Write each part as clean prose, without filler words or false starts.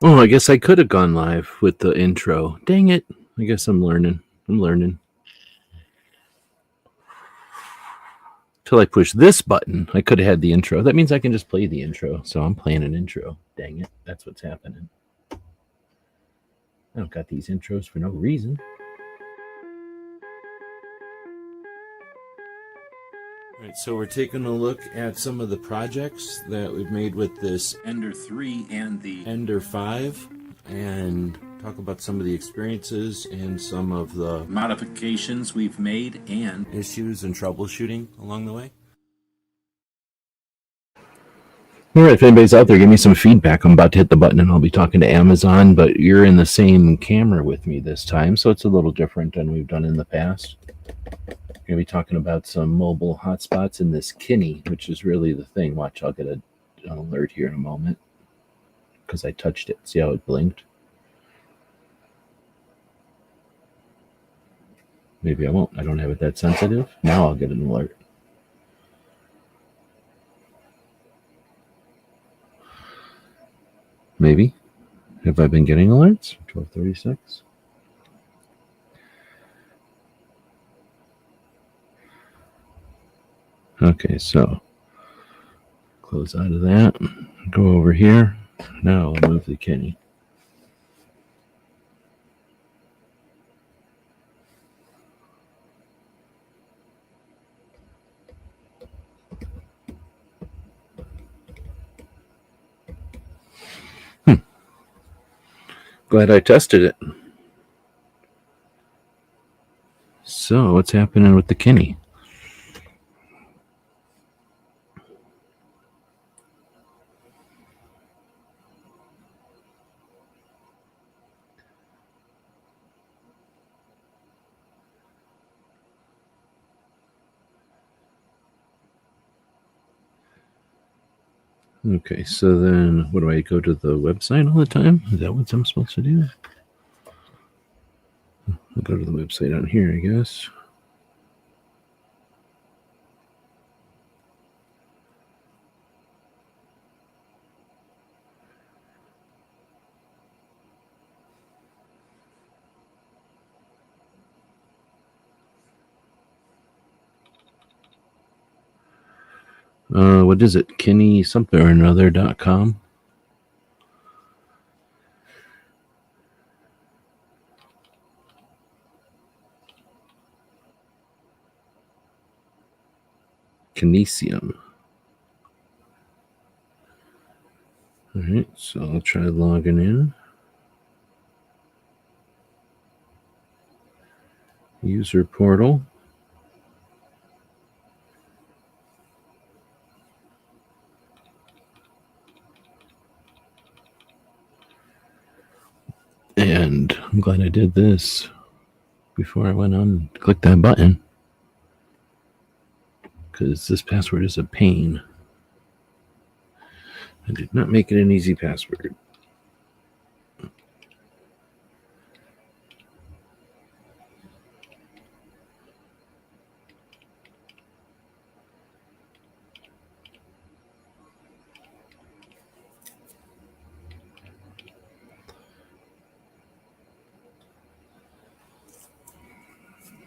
Oh, I guess I could have gone live with the intro. Dang it. I guess I'm learning. Till I push this button, I could have had the intro. That means I can just play the intro. So I'm playing an intro. Dang it. That's what's happening. I don't got these intros for no reason. All right, so we're taking a look at some of the projects that we've made with this Ender 3 and the Ender 5 and talk about some of the experiences and some of the modifications we've made and issues and troubleshooting along the way. All right, if anybody's out there, give me some feedback. I'm about to hit the button and I'll be talking to Amazon, but you're in the same camera with me this time, so it's a little different than we've done in the past. Going to be talking about some mobile hotspots in this Kini, which is really the thing. Watch, I'll get an alert here in a moment because I touched it. See how it blinked? Maybe I won't. I don't have it that sensitive. Now I'll get an alert. Maybe. Have I been getting alerts? 12:36. Okay, so close out of that. Go over here. Now I'll move the Kini. Glad I tested it. So what's happening with the Kini? Okay, so then what do I go to the website all the time? Is that what I'm supposed to do? I'll go to the website on here, I guess. What is it? Kini something or another.com. Kinesium. All right, so I'll try logging in. User portal. And I'm glad I did this before I went on and clicked that button, because this password is a pain. I did not make it an easy password.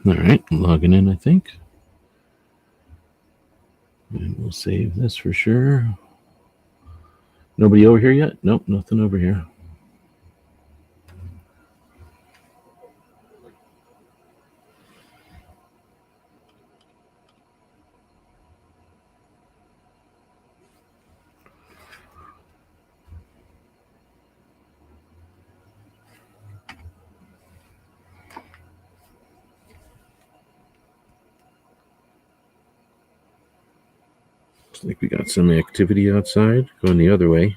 All right, logging in, I think. And we'll save this for sure. Nobody over here yet? Nope, nothing over here. Looks like we got some activity outside going the other way.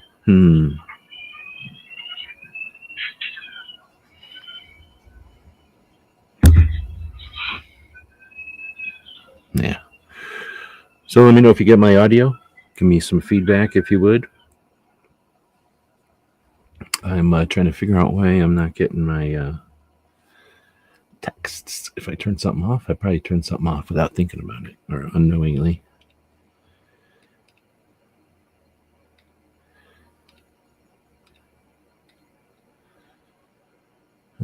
Yeah. So let me know if you get my audio. Give me some feedback if you would. I'm trying to figure out why I'm not getting my texts. If I turn something off, I probably turn something off without thinking about it or unknowingly.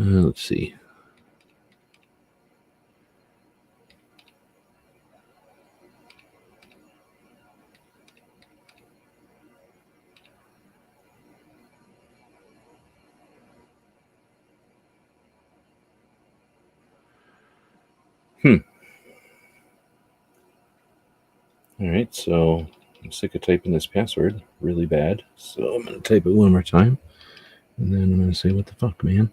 Let's see. All right, so I'm sick of typing this password really bad, so I'm going to type it one more time, and then I'm going to say, what the fuck, man?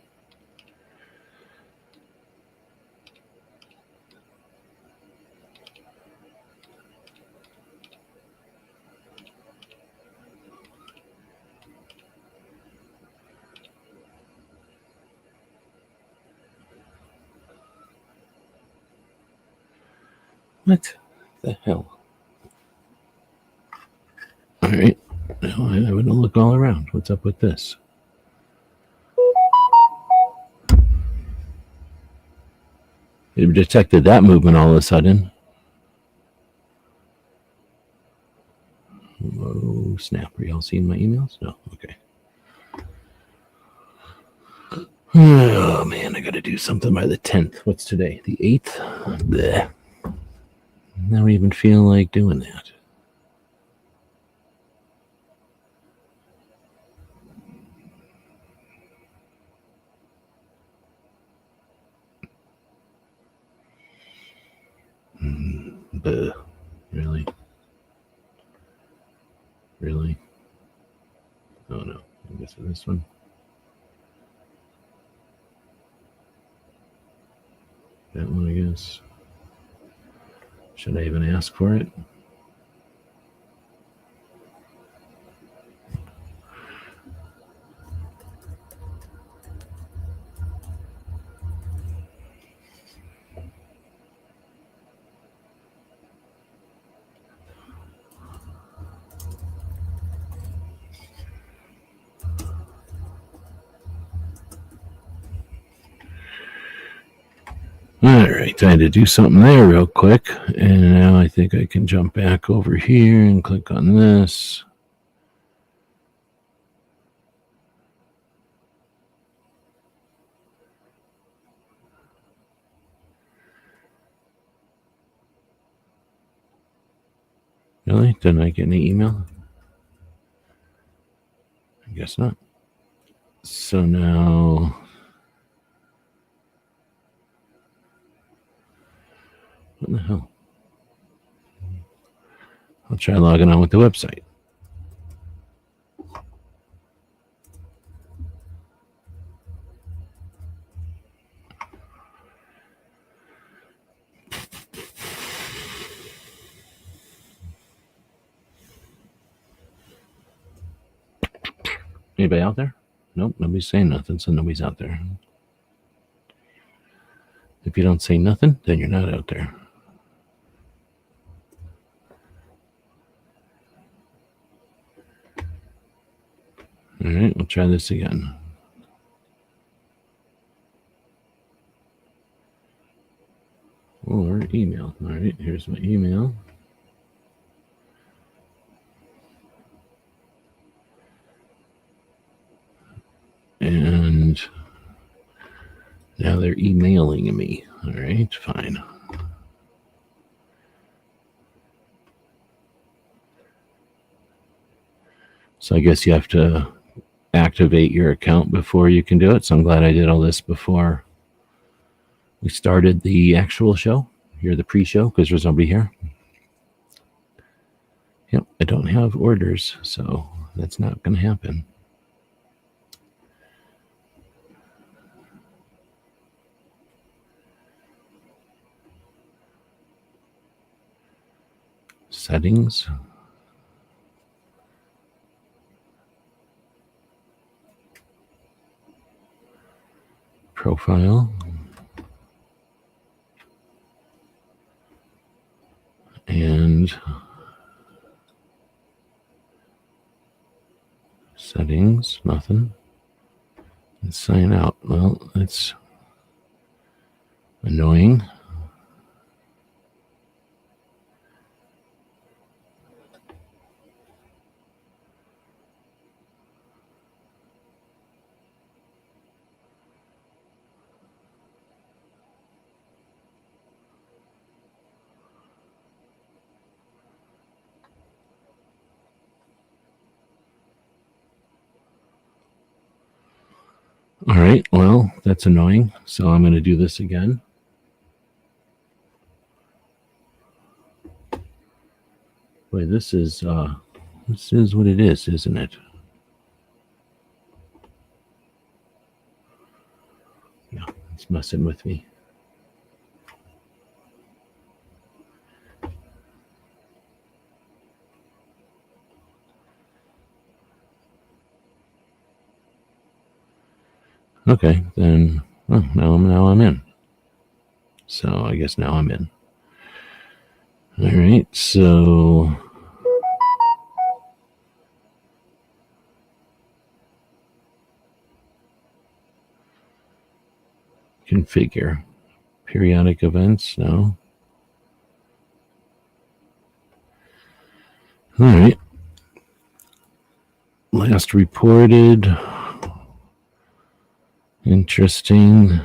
What the hell? All right, now I'm going to look all around. What's up with this? It detected that movement all of a sudden. Oh, snap. Are y'all seeing my emails? No. Okay. Oh, man, I got to do something by the 10th. What's today? The 8th? Bleh. I don't even feel like doing that. Bleh. Really? Really? Oh, no. I guess it's this one. That one, I guess. Should I even ask for it? All right, I had to do something there real quick. And now I think I can jump back over here and click on this. Really? Didn't I get any email? I guess not. So now, what the hell? I'll try logging on with the website. Anybody out there? Nope, nobody's saying nothing, so nobody's out there. If you don't say nothing, then you're not out there. All right, we'll try this again. Or email. All right, here's my email. And now they're emailing me. All right, fine. So I guess you have to activate your account before you can do it. So I'm glad I did all this before we started the actual show. Here, the pre-show, because there's nobody here. Yep, I don't have orders, so that's not going to happen. Settings. Profile. And settings, nothing. And sign out. Well, that's annoying. All right, well, that's annoying. So I'm going to do this again. Boy, this is what it is, isn't it? Yeah, it's messing with me. Okay, then now I'm in. So I guess now I'm in. All right, so configure periodic events. No. All right. Last reported. Interesting.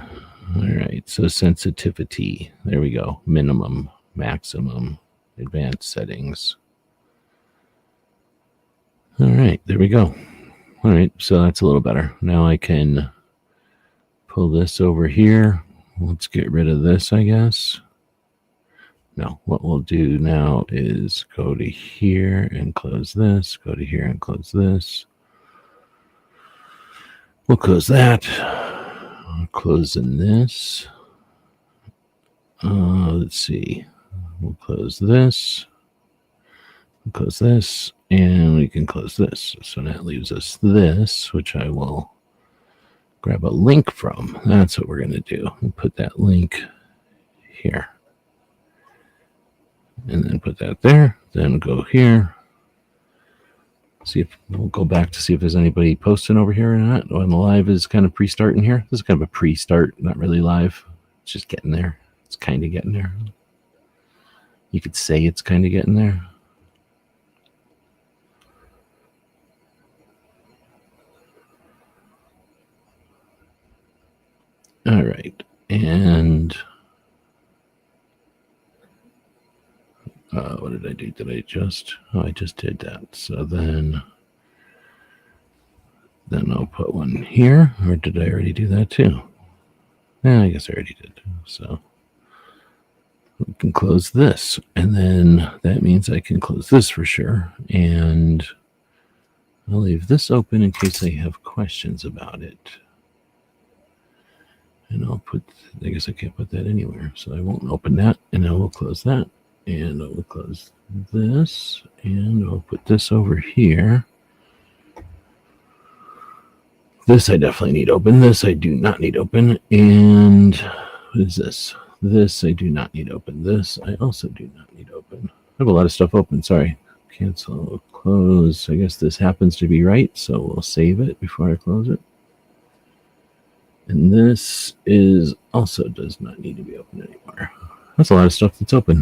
All right, so sensitivity. There we go. Minimum, maximum, advanced settings. All right, there we go. All right, so that's a little better. Now I can pull this over here. Let's get rid of this, I guess. No, what we'll do now is go to here and close this, go to here and close this. We'll close that. Closing this. Let's see. We'll close this. We'll close this. And we can close this. So that leaves us this, which I will grab a link from. That's what we're going to do. We'll put that link here. And then put that there. Then go here. See if we'll go back to see if there's anybody posting over here or not. When the live is kind of pre-starting here. This is kind of a pre-start, not really live. It's just getting there. It's kind of getting there. You could say it's kind of getting there. All right. And what did I do? I just did that. So then I'll put one here. Or did I already do that too? Yeah, I guess I already did. So we can close this. And then that means I can close this for sure. And I'll leave this open in case I have questions about it. And I guess I can't put that anywhere. So I won't open that. And I will close that. And I will close this. And I'll put this over here. This I definitely need open. This I do not need open. And what is this? This I do not need open. This I also do not need open. I have a lot of stuff open. Sorry. Cancel, close. I guess this happens to be right. So we'll save it before I close it. And this is also does not need to be open anymore. That's a lot of stuff that's open.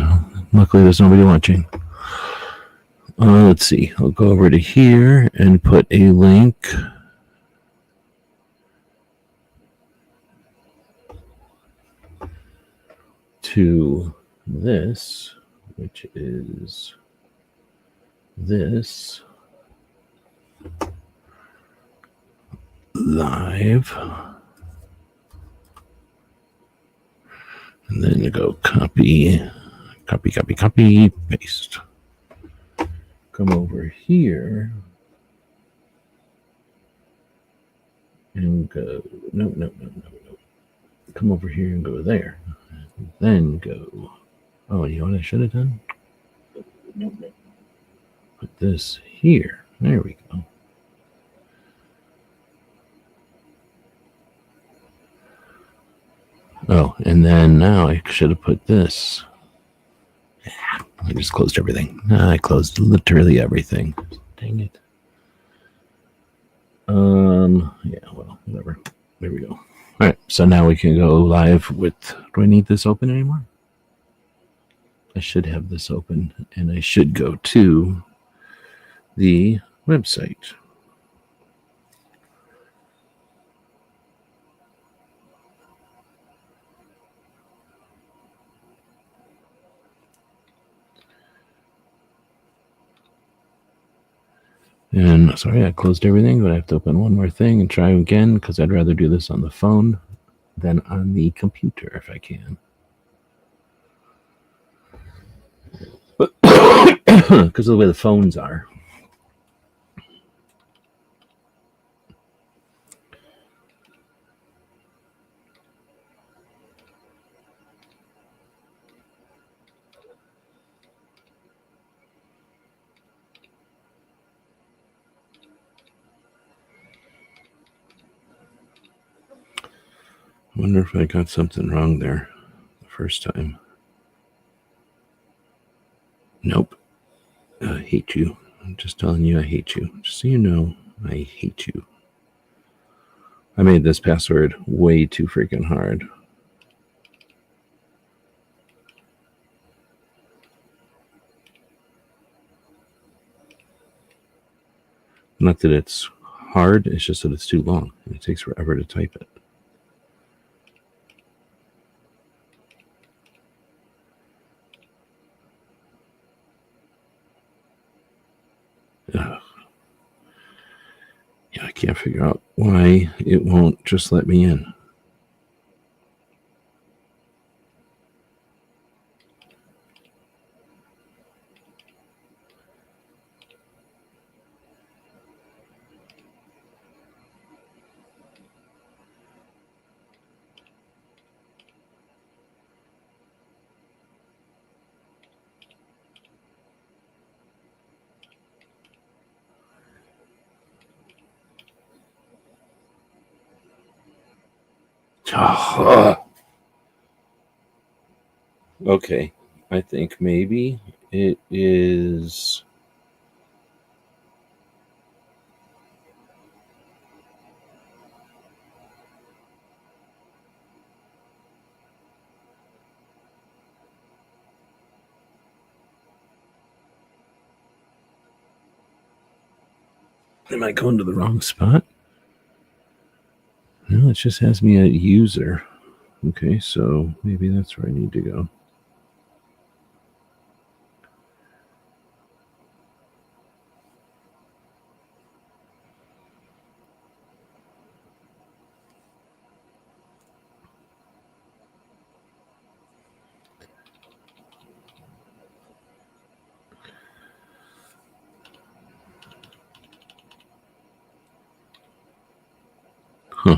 Luckily, there's nobody watching. Let's see. I'll go over to here and put a link to this, which is this live. And then you go copy, paste. Come over here and go, no. Come over here and go there. Then go, oh, you know what I should have done? Put this here. There we go. Oh, and then now I should have put this. Yeah, I just closed everything. I closed literally everything. Dang it. Yeah, well, whatever. There we go. All right, so now we can go live with, do I need this open anymore? I should have this open, and I should go to the website. And sorry, I closed everything, but I have to open one more thing and try again because I'd rather do this on the phone than on the computer if I can. Because of the way the phones are. I wonder if I got something wrong there the first time. Nope. I hate you. I'm just telling you I hate you. Just so you know, I hate you. I made this password way too freaking hard. Not that it's hard, it's just that it's too long and it takes forever to type it. Ugh. Yeah, I can't figure out why it won't just let me in. Okay, I think maybe it is. Am I going to the wrong spot? No, it just has me a user. Okay, so maybe that's where I need to go. Huh.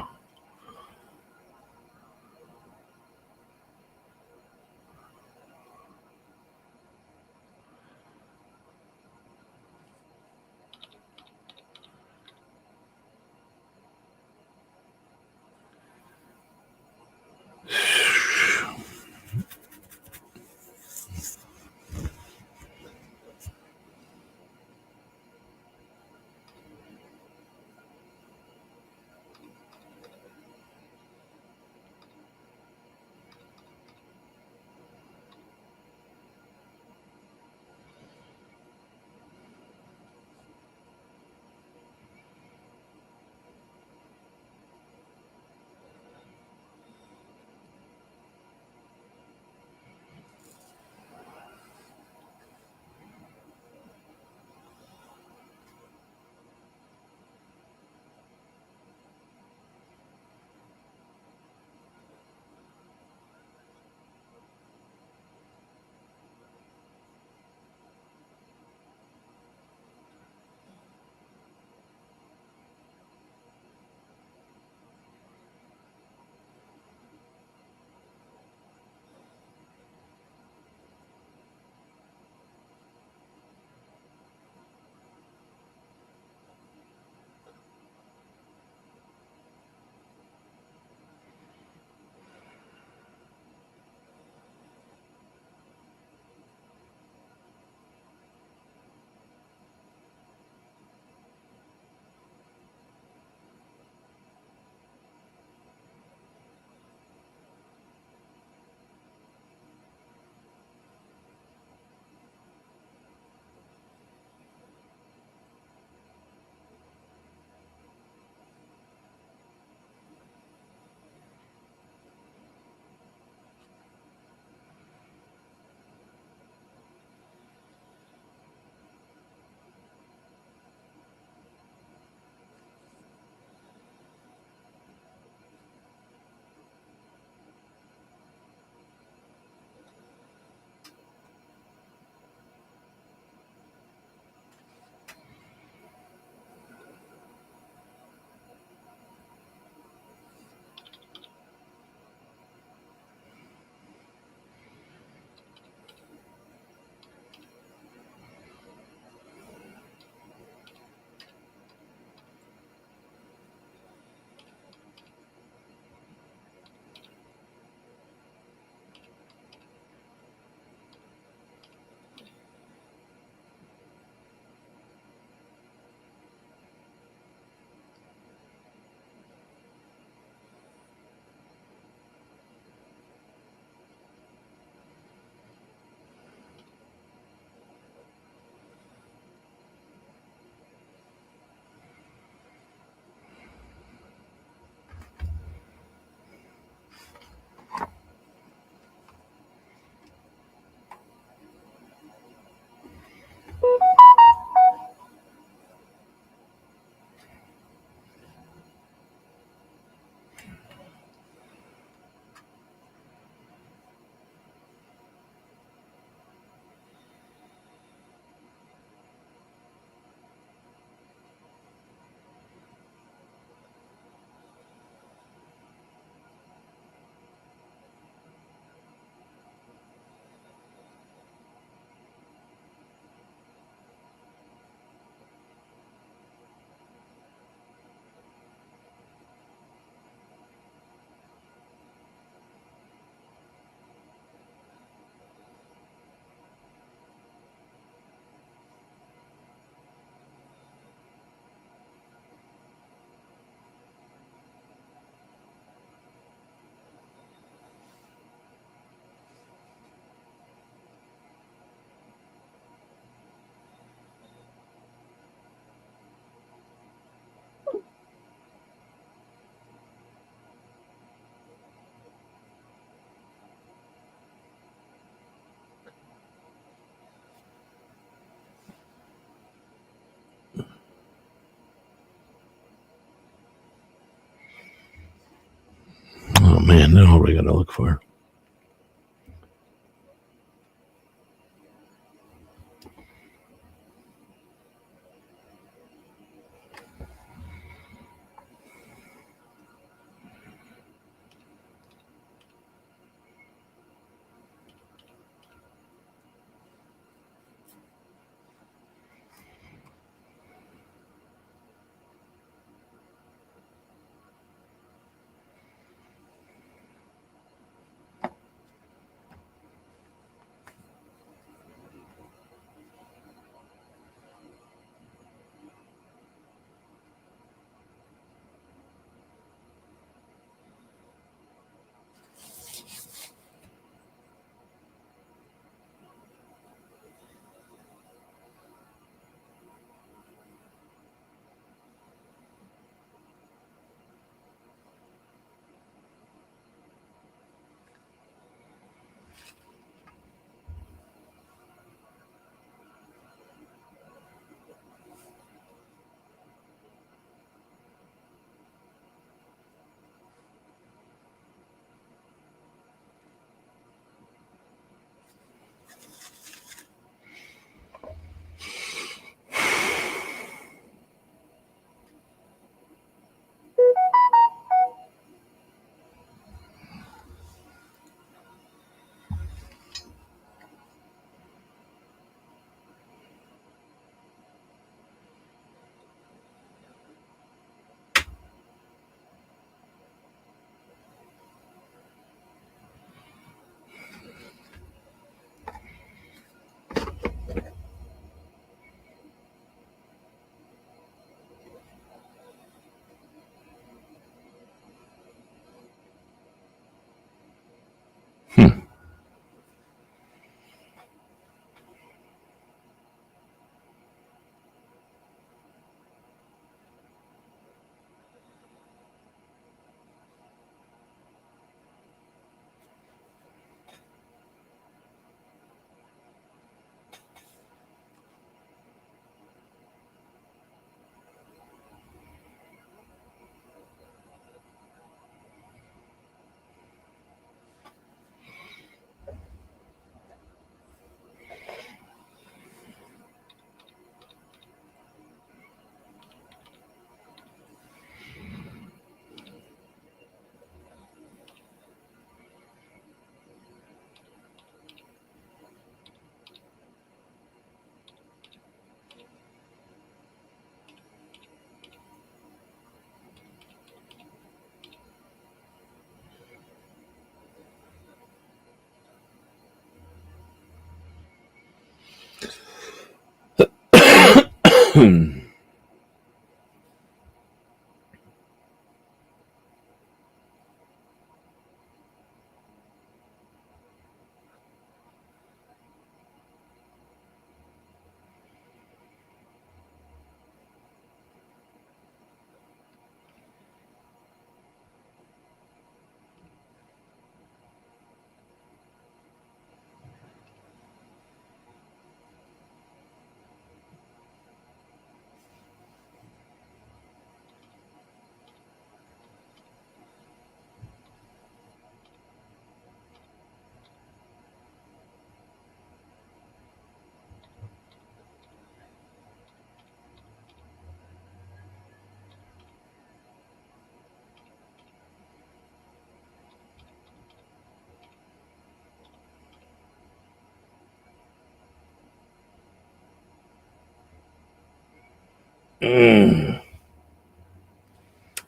man, that's all we got to look for.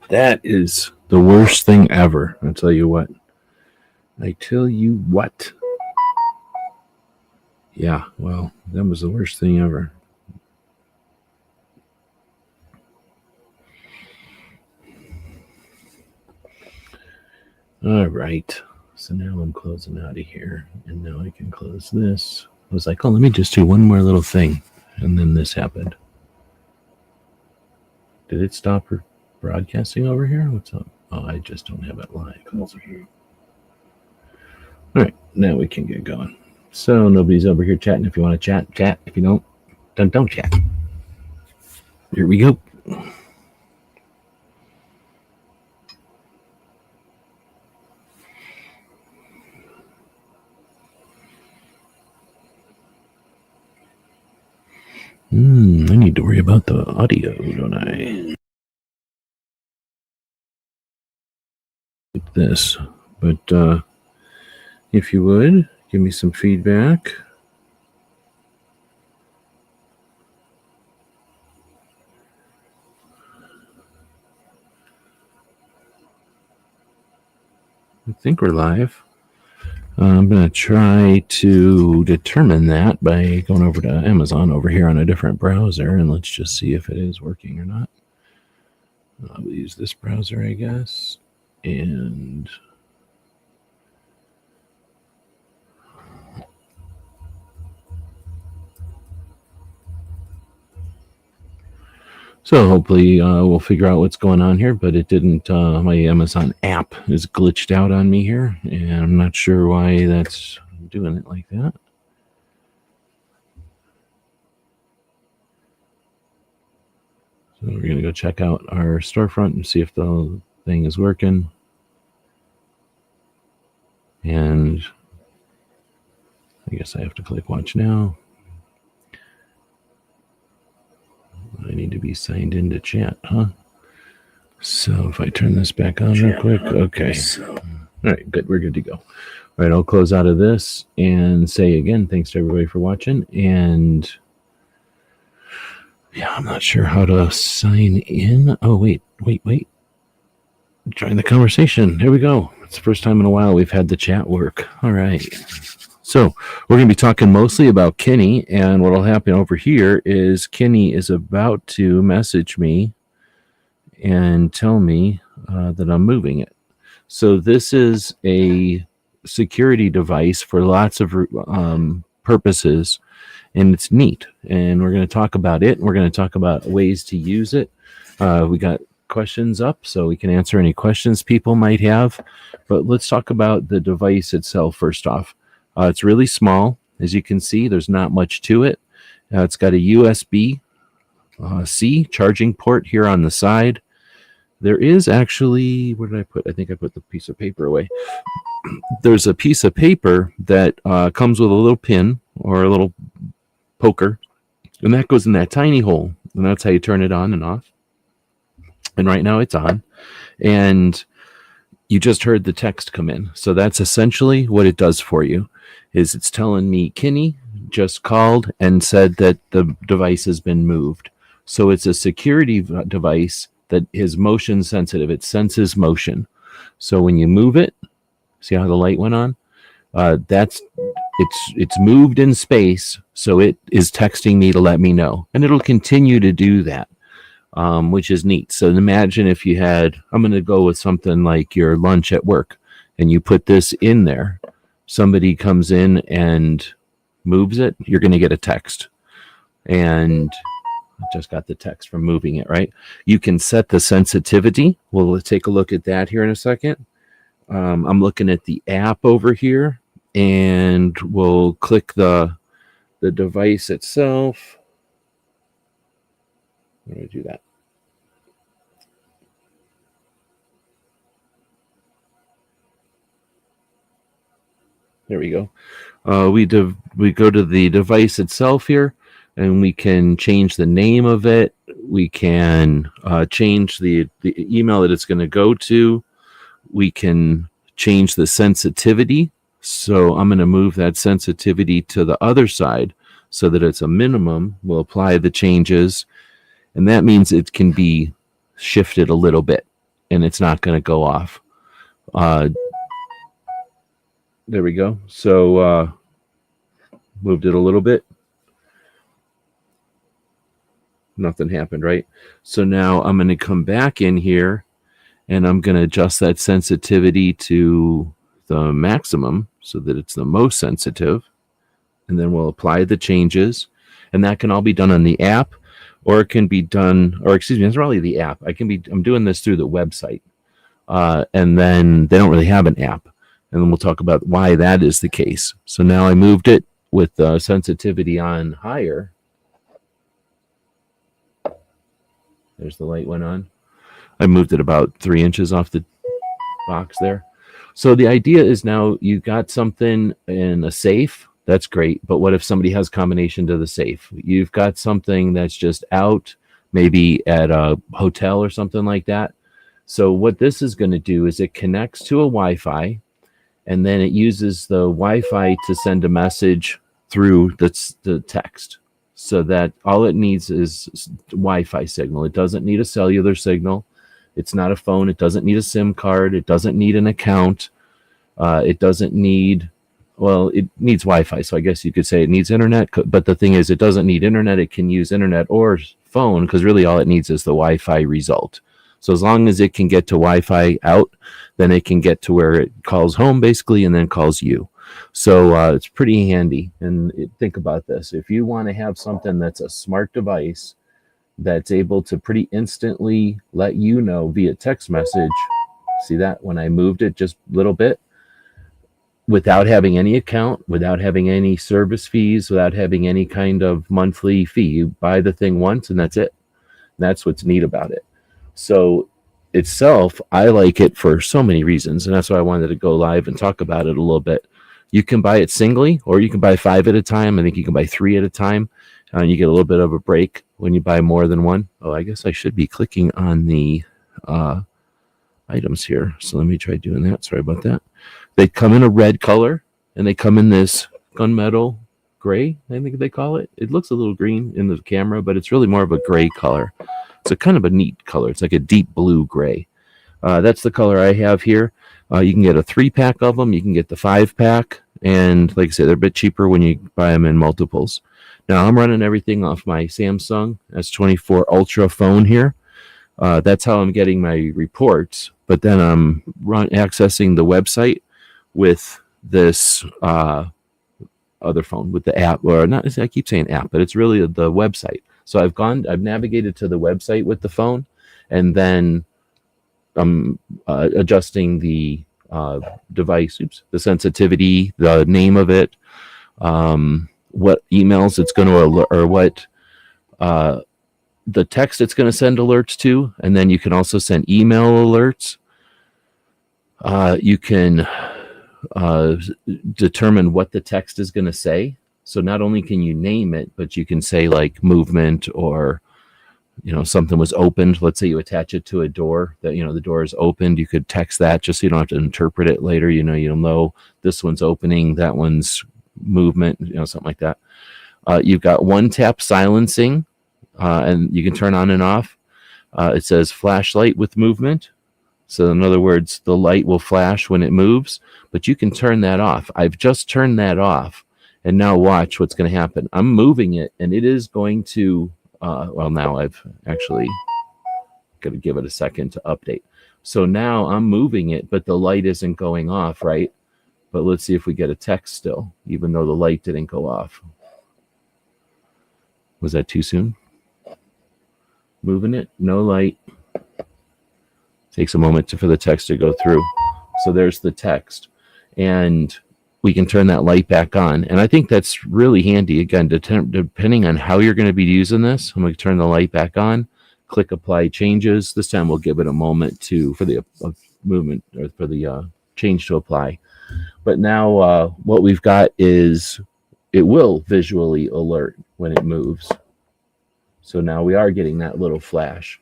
That is the worst thing ever. I tell you what. I tell you what. Yeah, well, that was the worst thing ever. All right. So now I'm closing out of here. And now I can close this. I was like, oh, let me just do one more little thing. And then this happened. Did it stop broadcasting over here? What's up? Oh, I just don't have it live. All right. Now we can get going. So nobody's over here chatting. If you want to chat, chat. If you don't chat. Here we go. I need to worry about the audio, don't I? Like this. But if you would, give me some feedback. I think we're live. I'm going to try to determine that by going over to Amazon over here on a different browser, and let's just see if it is working or not. I'll use this browser, I guess. And so hopefully we'll figure out what's going on here, but it didn't. My Amazon app is glitched out on me here, and I'm not sure why that's doing it like that. So we're going to go check out our storefront and see if the thing is working. And I guess I have to click watch now. I need to be signed into chat, huh? So if I turn this back on real quick. Okay. All right, good. We're good to go. All right, I'll close out of this and say again, thanks to everybody for watching. And yeah, I'm not sure how to sign in. Oh, wait. Join the conversation. Here we go. It's the first time in a while we've had the chat work. All right. So we're going to be talking mostly about Kini, and what will happen over here is Kini is about to message me and tell me that I'm moving it. So this is a security device for lots of purposes, and it's neat. And we're going to talk about it. We're going to talk about ways to use it. We got questions up so we can answer any questions people might have. But let's talk about the device itself first off. It's really small. As you can see, there's not much to it. It's got a USB-C charging port here on the side. There is actually, where did I put? I think I put the piece of paper away. There's a piece of paper that comes with a little pin or a little poker, and that goes in that tiny hole, and that's how you turn it on and off. And right now it's on, and you just heard the text come in. So that's essentially what it does for you, is it's telling me Kini just called and said that the device has been moved. So it's a security device that is motion sensitive. It senses motion. So when you move it, see how the light went on? It's moved in space, so it is texting me to let me know, and it'll continue to do that, which is neat. So imagine if you had, I'm going to go with something like your lunch at work, and you put this in there. Somebody comes in and moves it, you're going to get a text. And I just got the text from moving it, right? You can set the sensitivity. We'll take a look at that here in a second. I'm looking at the app over here, and we'll click the device itself. How do I do that? There we go. We go to the device itself here, and we can change the name of it. We can change the email that it's going to go to. We can change the sensitivity. So I'm going to move that sensitivity to the other side so that it's a minimum. We'll apply the changes, and that means it can be shifted a little bit, and it's not going to go off. There we go. So moved it a little bit. Nothing happened, right? So now I'm going to come back in here, and I'm going to adjust that sensitivity to the maximum so that it's the most sensitive. And then we'll apply the changes. And that can all be done on the app, or it can be done, or excuse me, it's probably the app. I'm doing this through the website. And then they don't really have an app. And then we'll talk about why that is the case. So now I moved it with the sensitivity on higher. There's the light went on. I moved it about 3 inches off the box there. So the idea is now you got something in a safe That's great. But what if somebody has combination to the safe? You've got something that's just out, maybe at a hotel or something like that. So what this is going to do is it connects to a Wi-Fi, and then it uses the Wi-Fi to send a message through the text. So that all it needs is Wi-Fi signal. It doesn't need a cellular signal. It's not a phone. It doesn't need a SIM card. It doesn't need an account. It doesn't need, well, it needs Wi-Fi. So I guess you could say it needs internet. But the thing is, it doesn't need internet. It can use internet or phone, because really all it needs is the Wi-Fi result. So as long as it can get to Wi-Fi out, then it can get to where it calls home basically, and then calls you. So it's pretty handy. And think about this. If you want to have something that's a smart device that's able to pretty instantly let you know via text message, see that when I moved it just a little bit, without having any account, without having any service fees, without having any kind of monthly fee. You buy the thing once and that's it. That's what's neat about it. So itself, I like it for so many reasons, and that's why I wanted to go live and talk about it a little bit. You can buy it singly, or you can buy 5 at a time. I think you can buy 3 at a time. You get a little bit of a break when you buy more than one. Oh, I guess I should be clicking on the items here. So let me try doing that. Sorry about that. They come in a red color, and they come in this gunmetal gray, I think they call it. It looks a little green in the camera, but it's really more of a gray color. It's a kind of a neat color. It's like a deep blue gray. That's the color I have here. You can get a 3-pack of them. You can get the 5-pack. And like I said, they're a bit cheaper when you buy them in multiples. Now, I'm running everything off my Samsung S24 Ultra phone here. That's how I'm getting my reports. But then I'm accessing the website with this other phone, with the app. Or not, I keep saying app, but it's really the website. So I've navigated to the website with the phone, and then I'm adjusting the device, the sensitivity, the name of it, what emails it's going to alert, or what the text it's going to send alerts to. And then you can also send email alerts. You can determine what the text is going to say. So not only can you name it, but you can say like movement, or, something was opened. Let's say you attach it to a door that, the door is opened. You could text that just so you don't have to interpret it later. You'll know this one's opening, that one's movement, something like that. You've got one-tap silencing, and you can turn on and off. It says flashlight with movement. So in other words, the light will flash when it moves, but you can turn that off. I've just turned that off. And now watch what's going to happen. I'm moving it, and it is going to, now I've actually got to give it a second to update. So now I'm moving it, but the light isn't going off, right? But let's see if we get a text still, even though the light didn't go off. Was that too soon? Moving it, no light. Takes a moment for the text to go through. So there's the text. And we can turn that light back on. And I think that's really handy. Again, depending on how you're going to be using this, I'm going to turn the light back on, click apply changes. This time we'll give it a moment for the movement, or for the change to apply. But now what we've got is it will visually alert when it moves. So now we are getting that little flash.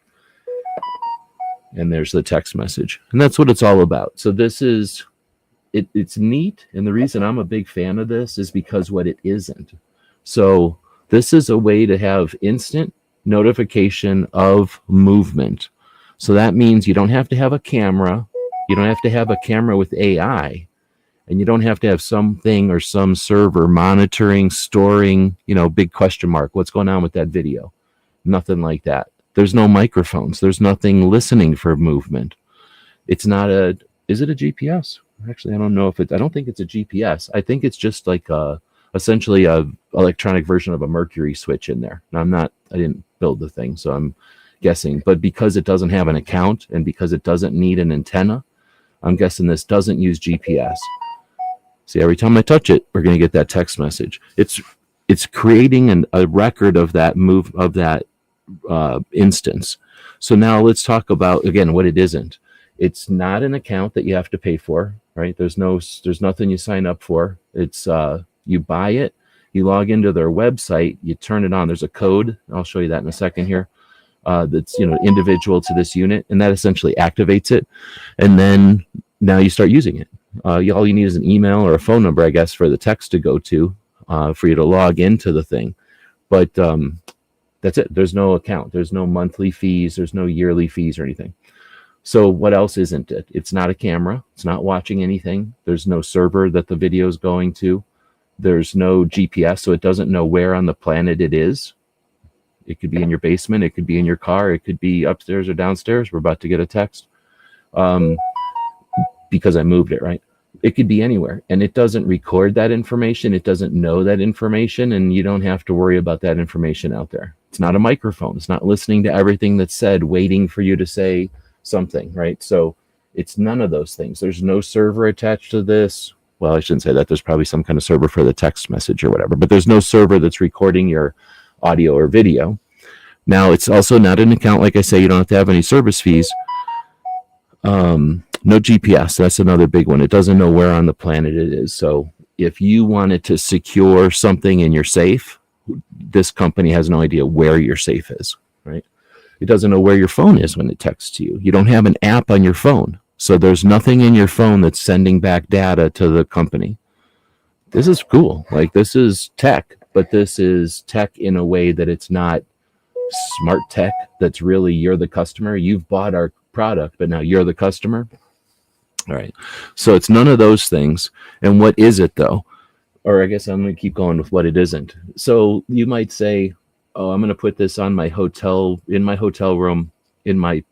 And there's the text message. And that's what it's all about. So this is... It's neat, and the reason I'm a big fan of this is because what it isn't. So this is a way to have instant notification of movement. So that means you don't have to have a camera. You don't have to have a camera with AI, and you don't have to have something or some server monitoring, storing, big question mark, what's going on with that video? Nothing like that. There's no microphones. There's nothing listening for movement. It's not is it a GPS? Actually, I don't know I don't think it's a GPS. I think it's just like essentially a electronic version of a Mercury switch in there. Now I didn't build the thing, so I'm guessing. But because it doesn't have an account, and because it doesn't need an antenna, I'm guessing this doesn't use GPS. See, every time I touch it, we're going to get that text message. It's creating a record of that instance. So now let's talk about, again, what it isn't. It's not an account that you have to pay for, right? There's nothing you sign up for. It's You buy it, you log into their website, you turn it on. There's a code. I'll show you that in a second here. That's individual to this unit, and that essentially activates it. And then now you start using it. All you need is an email or a phone number, I guess, for the text to go to for you to log into the thing. But that's it. There's no account. There's no monthly fees. There's no yearly fees or anything. So what else isn't it? It's not a camera. It's not watching anything. There's no server that the video is going to. There's no GPS, so it doesn't know where on the planet it is. It could be in your basement. It could be in your car. It could be upstairs or downstairs. We're about to get a text because I moved it, right? It could be anywhere, and it doesn't record that information. It doesn't know that information, and you don't have to worry about that information out there. It's not a microphone. It's not listening to everything that's said, waiting for you to say something, right? So it's none of those things. There's no server attached to this. Well, I shouldn't say that. There's probably some kind of server for the text message or whatever, but there's no server that's recording your audio or video. Now, it's also not an account. Like I say, you don't have to have any service fees. No GPS. That's another big one. It doesn't know where on the planet it is. So if you wanted to secure something in your safe, this company has no idea where your safe is, right? It doesn't know where your phone is when it texts to you. You don't have an app on your phone. So there's nothing in your phone that's sending back data to the company. This is cool. Like, this is tech, but this is tech in a way that it's not smart tech. That's really, you're the customer. You've bought our product, but now you're the customer. All right. So it's none of those things. And what is it though? Or I guess I'm going to keep going with what it isn't. So you might say, oh, I'm going to put this on my hotel, in my hotel room, in my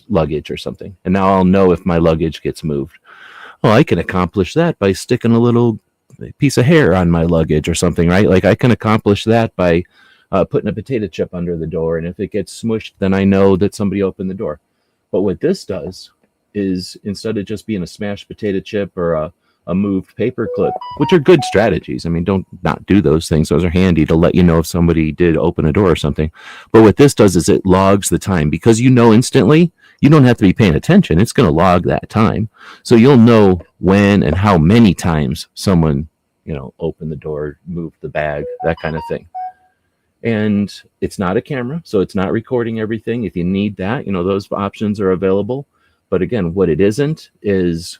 luggage or something. And now I'll know if my luggage gets moved. Oh, I can accomplish that by sticking a little piece of hair on my luggage or something, right? Like, I can accomplish that by putting a potato chip under the door. And if it gets smushed, then I know that somebody opened the door. But what this does is, instead of just being a smashed potato chip or a moved paper clip, which are good strategies. I mean, don't not do those things. Those are handy to let you know if somebody did open a door or something. But what this does is it logs the time, because you know instantly. You don't have to be paying attention. It's going to log that time. So you'll know when and how many times someone, opened the door, moved the bag, that kind of thing. And it's not a camera, so it's not recording everything. If you need that, those options are available. But again, what it isn't is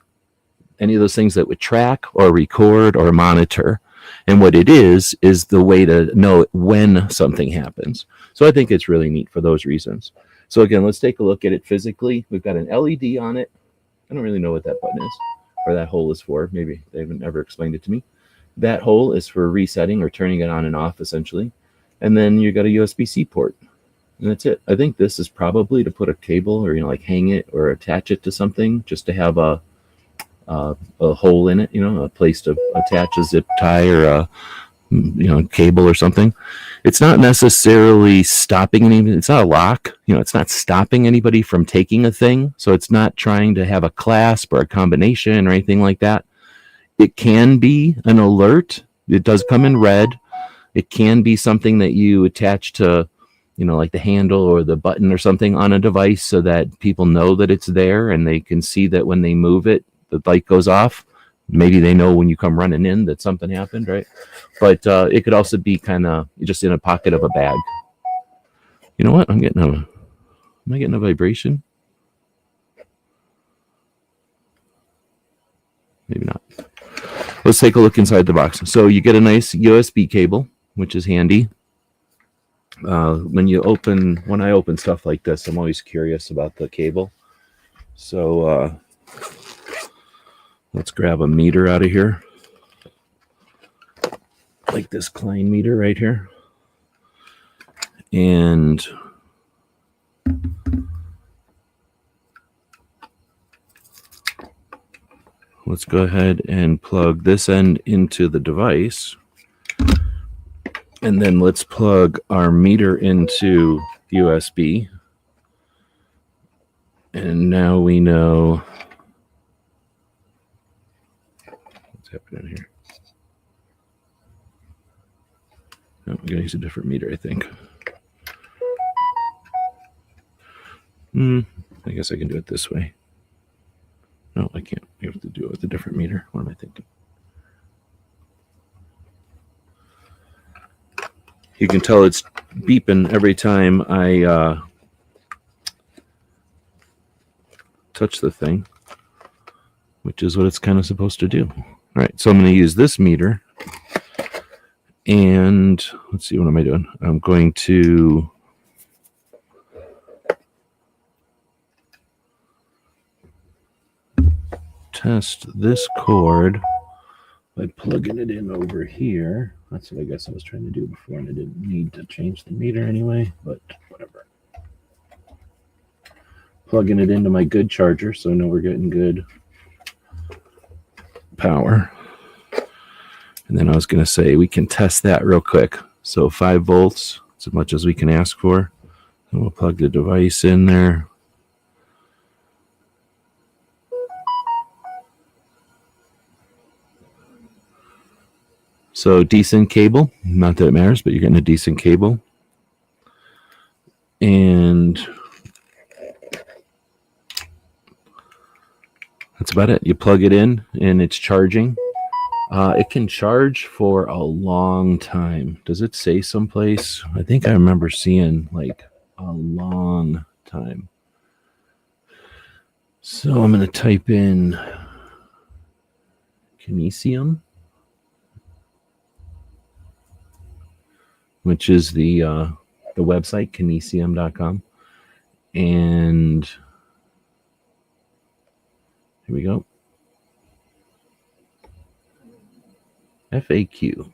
any of those things that would track or record or monitor. And what it is the way to know when something happens. So I think it's really neat for those reasons. So again, let's take a look at it physically. We've got an LED on it. I don't really know what that button is, or that hole is for. Maybe they haven't ever explained it to me. That hole is for resetting or turning it on and off, essentially. And then you got a USB-C port. And that's it. I think this is probably to put a cable or, like hang it or attach it to something, just to have a hole in it, a place to attach a zip tie or a cable or something. It's not necessarily stopping anything. It's not a lock. It's not stopping anybody from taking a thing. So it's not trying to have a clasp or a combination or anything like that. It can be an alert. It does come in red. It can be something that you attach to, like the handle or the button or something on a device, so that people know that it's there and they can see that when they move it, the light goes off. Maybe they know when you come running in that something happened, right? But it could also be kind of just in a pocket of a bag. You know what? Am I getting a vibration? Maybe not. Let's take a look inside the box. So you get a nice USB cable, which is handy. When I open stuff like this, I'm always curious about the cable. So let's grab a meter out of here. Like this Klein meter right here. And let's go ahead and plug this end into the device. And then let's plug our meter into USB. And now we know what's happening here. No, I'm going to use a different meter, I think. I guess I can do it this way. No, I can't. You have to do it with a different meter. What am I thinking? You can tell it's beeping every time I touch the thing, which is what it's kind of supposed to do. All right, so I'm going to use this meter, and let's see, what am I doing? I'm going to test this cord by plugging it in over here. That's what I guess I was trying to do before, and I didn't need to change the meter anyway, but whatever. Plugging it into my good charger, so I know we're getting good power. And then I was going to say we can test that real quick. So 5 volts, it's as much as we can ask for. And we'll plug the device in there. So decent cable, not that it matters, but you're getting a decent cable. And that's about it. You plug it in and it's charging. It can charge for a long time. Does it say someplace? I think I remember seeing like a long time. So I'm going to type in Kinesium, which is the website, kinesium.com. And here we go. FAQ.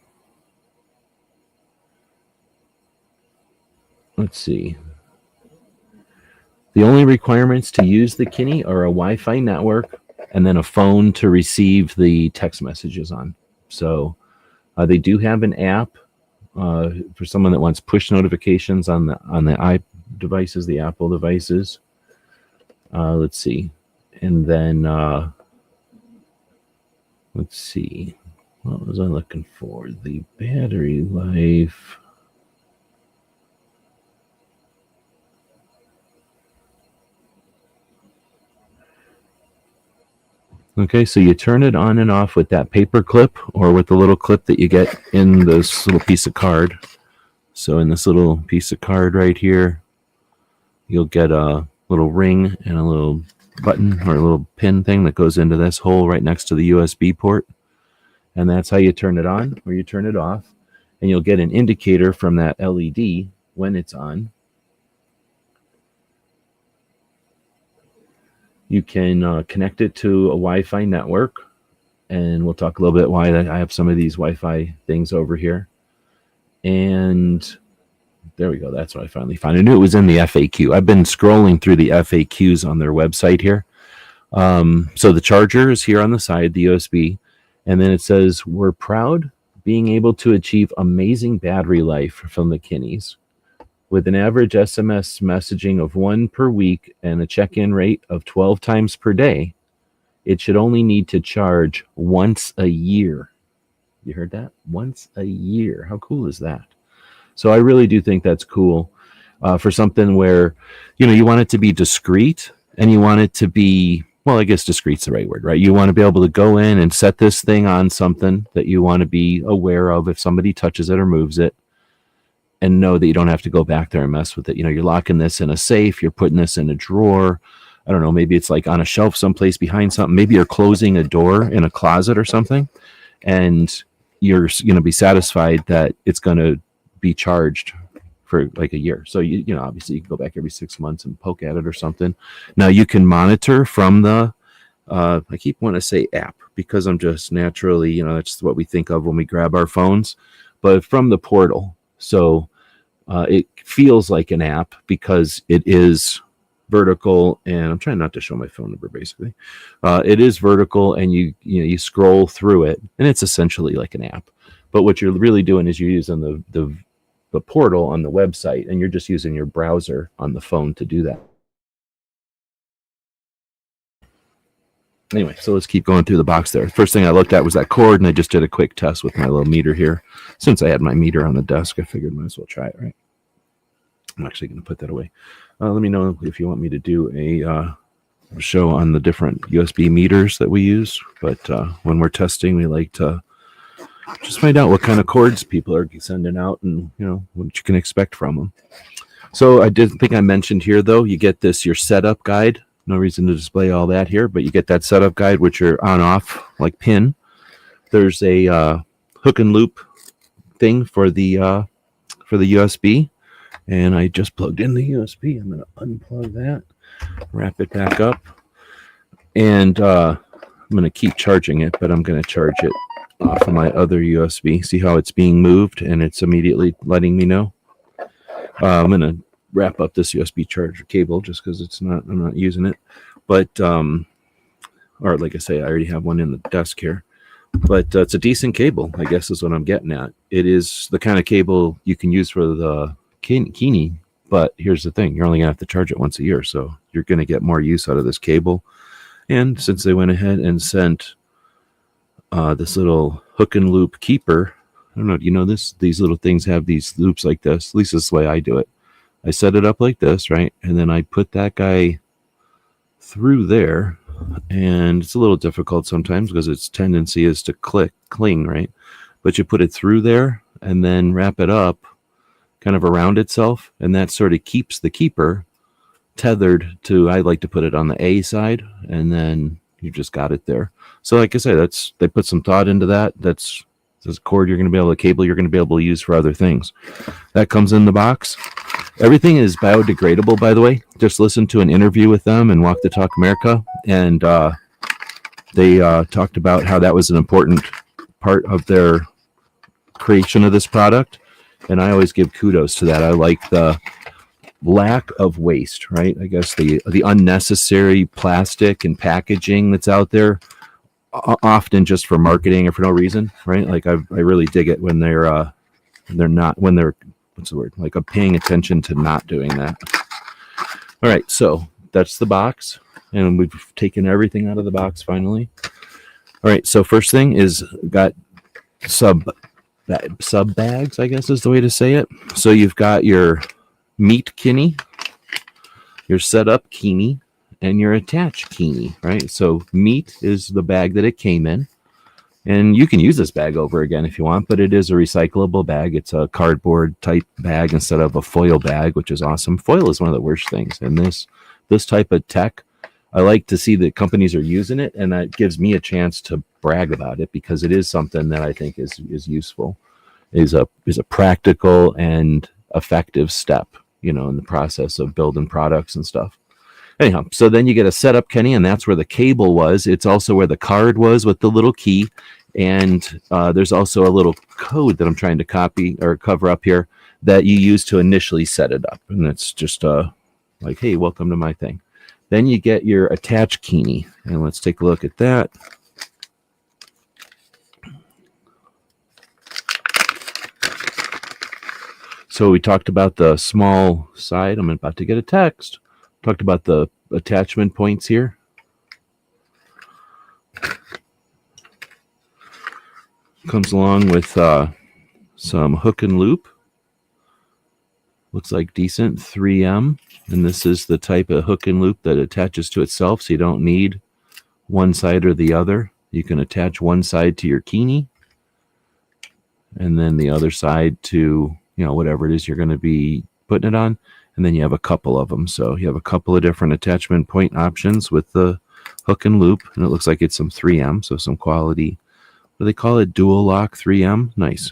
Let's see. The only requirements to use the Kini are a Wi-Fi network and then a phone to receive the text messages on. So they do have an app for someone that wants push notifications on the devices, the Apple devices. Let's see. And then let's see. What was I looking for? The battery life. Okay, so you turn it on and off with that paper clip or with the little clip that you get in this little piece of card. So in this little piece of card right here, you'll get a little ring and a little button or a little pin thing that goes into this hole right next to the USB port. And that's how you turn it on or you turn it off. And you'll get an indicator from that LED when it's on. You can connect it to a Wi-Fi network. And we'll talk a little bit why I have some of these Wi-Fi things over here. And there we go. That's what I finally found. I knew it was in the FAQ. I've been scrolling through the FAQs on their website here. So the charger is here on the side, the USB. And then it says, we're proud being able to achieve amazing battery life from the Kinis. With an average SMS messaging of 1 per week and a check-in rate of 12 times per day, it should only need to charge once a year. You heard that? Once a year. How cool is that? So I really do think that's cool for something where, you know, you want it to be discreet and you want it to be, well, I guess discreet's the right word, right? You want to be able to go in and set this thing on something that you want to be aware of if somebody touches it or moves it, and know that you don't have to go back there and mess with it. You know, you're locking this in a safe, you're putting this in a drawer. I don't know, maybe it's like on a shelf someplace behind something. Maybe you're closing a door in a closet or something, and you're going to be satisfied that it's going to be charged for like a year. So, you know, obviously you can go back every 6 months and poke at it or something. Now you can monitor from the, I keep wanting to say app because I'm just naturally, you know, that's what we think of when we grab our phones, but from the portal. So it feels like an app because it is vertical, and I'm trying not to show my phone number basically. It is vertical, and you scroll through it, and it's essentially like an app. But what you're really doing is you're using the portal on the website, and you're just using your browser on the phone to do that. Anyway, so let's keep going through the box there. First thing I looked at was that cord, and I just did a quick test with my little meter here. Since I had my meter on the desk, I figured might as well try it, right? I'm actually going to put that away. Let me know if you want me to do a show on the different USB meters that we use. But when we're testing, we like to Just find out what kind of cords people are sending out, and what you can expect from them. So I didn't think I mentioned here, though, you get your setup guide. No reason to display all that here, but you get that setup guide, which are on off like pin. There's a hook and loop thing for the USB, and I just plugged in the USB. I'm going to unplug that, wrap it back up, and I'm going to keep charging it, but I'm going to charge it off of my other USB. See how it's being moved, and it's immediately letting me know. I'm going to wrap up this USB charger cable just because I'm not using it, but or like I say, I already have one in the desk here. But it's a decent cable, I guess, is what I'm getting at. It is the kind of cable you can use for the Kini, but here's the thing. You're only going to have to charge it once a year, so you're going to get more use out of this cable. And since they went ahead and sent this little hook and loop keeper, I don't know, do you know this? These little things have these loops like this. At least this is the way I do it. I set it up like this, right? And then I put that guy through there. And it's a little difficult sometimes because its tendency is to cling, right? But you put it through there and then wrap it up kind of around itself, and that sort of keeps the keeper tethered to, I like to put it on the A side, and then you just got it there. So like I said, they put some thought into that. That's a cord you're going to be able to cable you're going to be able to use for other things. That comes in the box. Everything is biodegradable, by the way. Just listen to an interview with them and Walk the Talk America, and they talked about how that was an important part of their creation of this product, and I always give kudos to that. I like the lack of waste, right? I guess the unnecessary plastic and packaging that's out there, often just for marketing or for no reason, right? Like I really dig it when they're what's the word? Like I'm paying attention to not doing that. All right, so that's the box, and we've taken everything out of the box finally. All right, so first thing is got sub bags, I guess is the way to say it. So you've got your meat Kini, your setup Kini, and your attach Kini, right? So meat is the bag that it came in. And you can use this bag over again if you want, but it is a recyclable bag. It's a cardboard type bag instead of a foil bag, which is awesome. Foil is one of the worst things. And this type of tech, I like to see that companies are using it, and that gives me a chance to brag about it because it is something that I think is useful, is a practical and effective step, in the process of building products and stuff. Anyhow, so then you get a setup Kini, and that's where the cable was. It's also where the card was with the little key. And there's also a little code that I'm trying to copy or cover up here that you use to initially set it up. And it's just like, hey, welcome to my thing. Then you get your attach Kini. And let's take a look at that. So we talked about the small side. I'm about to get a text. Talked about the attachment points here. Comes along with some hook and loop. Looks like decent 3M. And this is the type of hook and loop that attaches to itself, so you don't need one side or the other. You can attach one side to your Kini and then the other side to, whatever it is you're going to be putting it on. And then you have a couple of them. So you have a couple of different attachment point options with the hook and loop. And it looks like it's some 3M, so some quality. What do they call it? Dual lock 3M. Nice.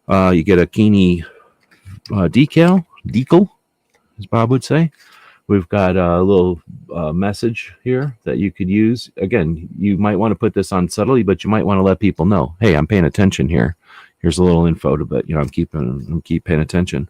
You get a Kini decal, as Bob would say. We've got a little message here that you could use. Again, you might want to put this on subtly, but you might want to let people know, hey, I'm paying attention here. Here's a little info to, but I'm keep paying attention.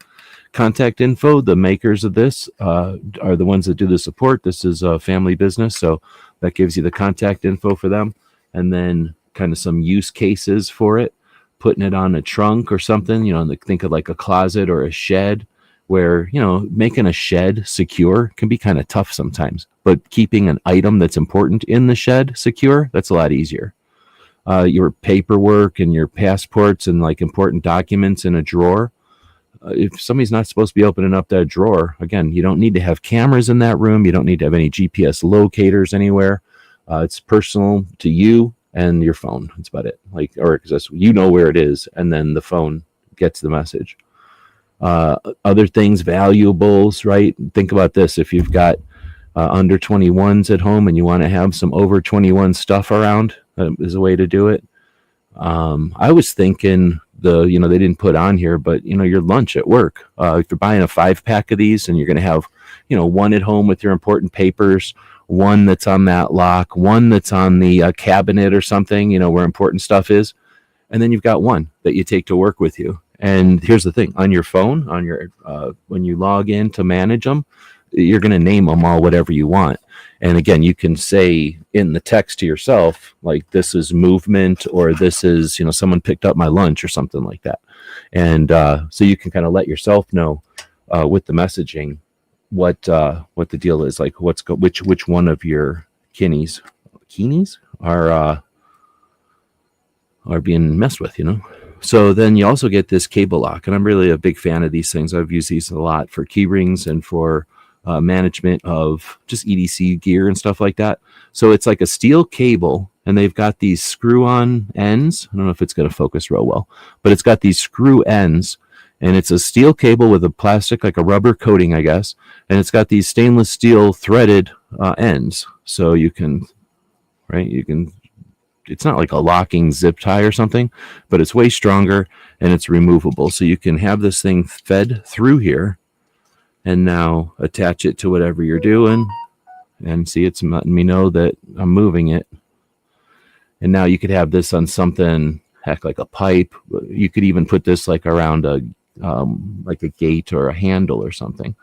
Contact info, the makers of this are the ones that do the support. This is a family business, so that gives you the contact info for them, and then kind of some use cases for it, putting it on a trunk or something, think of like a closet or a shed where, making a shed secure can be kind of tough sometimes, but keeping an item that's important in the shed secure, that's a lot easier. Your paperwork and your passports and like important documents in a drawer. If somebody's not supposed to be opening up that drawer, again, you don't need to have cameras in that room. You don't need to have any GPS locators anywhere. It's personal to you. and your phone. That's about it. Like, or because you know where it is, and then the phone gets the message. Other things, valuables, right? Think about this. If you've got under 21s at home and you want to have some over 21 stuff around, is a way to do it. I was thinking they didn't put on here, but your lunch at work. If you're buying a 5-pack of these and you're going to have, one at home with your important papers, one that's on that lock, one that's on the cabinet or something, where important stuff is. And then you've got one that you take to work with you. And here's the thing, on your phone, when you log in to manage them, you're going to name them all whatever you want. And again, you can say in the text to yourself, like, this is movement, or this is, someone picked up my lunch or something like that. And so you can kind of let yourself know with the messaging what the deal is, like which one of your Kinis are being messed with, So then you also get this cable lock, and I'm really a big fan of these things. I've used these a lot for key rings and for management of just EDC gear and stuff like that. So it's like a steel cable, and they've got these screw-on ends. I don't know if it's going to focus real well, but it's got these screw ends, and it's a steel cable with a plastic, like a rubber coating, I guess, and it's got these stainless steel threaded ends. So you can, it's not like a locking zip tie or something, but it's way stronger and it's removable. So you can have this thing fed through here and now attach it to whatever you're doing, and see, it's letting me know that I'm moving it. And now you could have this on something, heck, like a pipe. You could even put this like around like a gate or a handle or something.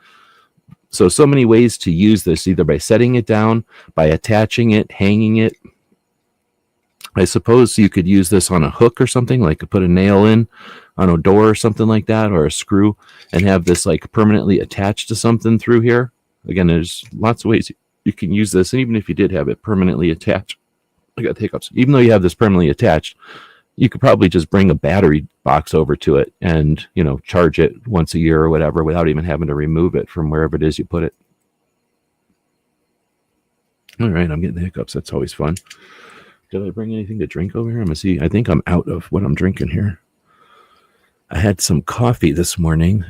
So many ways to use this, either by setting it down, by attaching it, hanging it. I suppose you could use this on a hook or something, like put a nail in on a door or something like that, or a screw, and have this like permanently attached to something through here. Again, there's lots of ways you can use this. And even if you did have it permanently attached, I got hiccups. Even though you have this permanently attached, you could probably just bring a battery box over to it and, charge it once a year or whatever without even having to remove it from wherever it is you put it. All right, I'm getting the hiccups. That's always fun. Did I bring anything to drink over here? I'm going to see. I think I'm out of what I'm drinking here. I had some coffee this morning,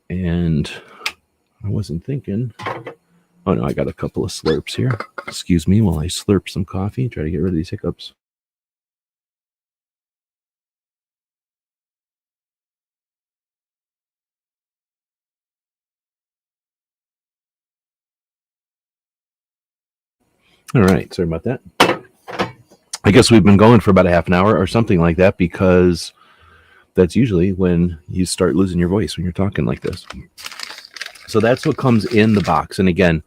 and I wasn't thinking. Oh, no, I got a couple of slurps here. Excuse me while I slurp some coffee. Try to get rid of these hiccups. All right, sorry about that. I guess we've been going for about a half an hour or something like that, because that's usually when you start losing your voice when you're talking like this. So that's what comes in the box. And again,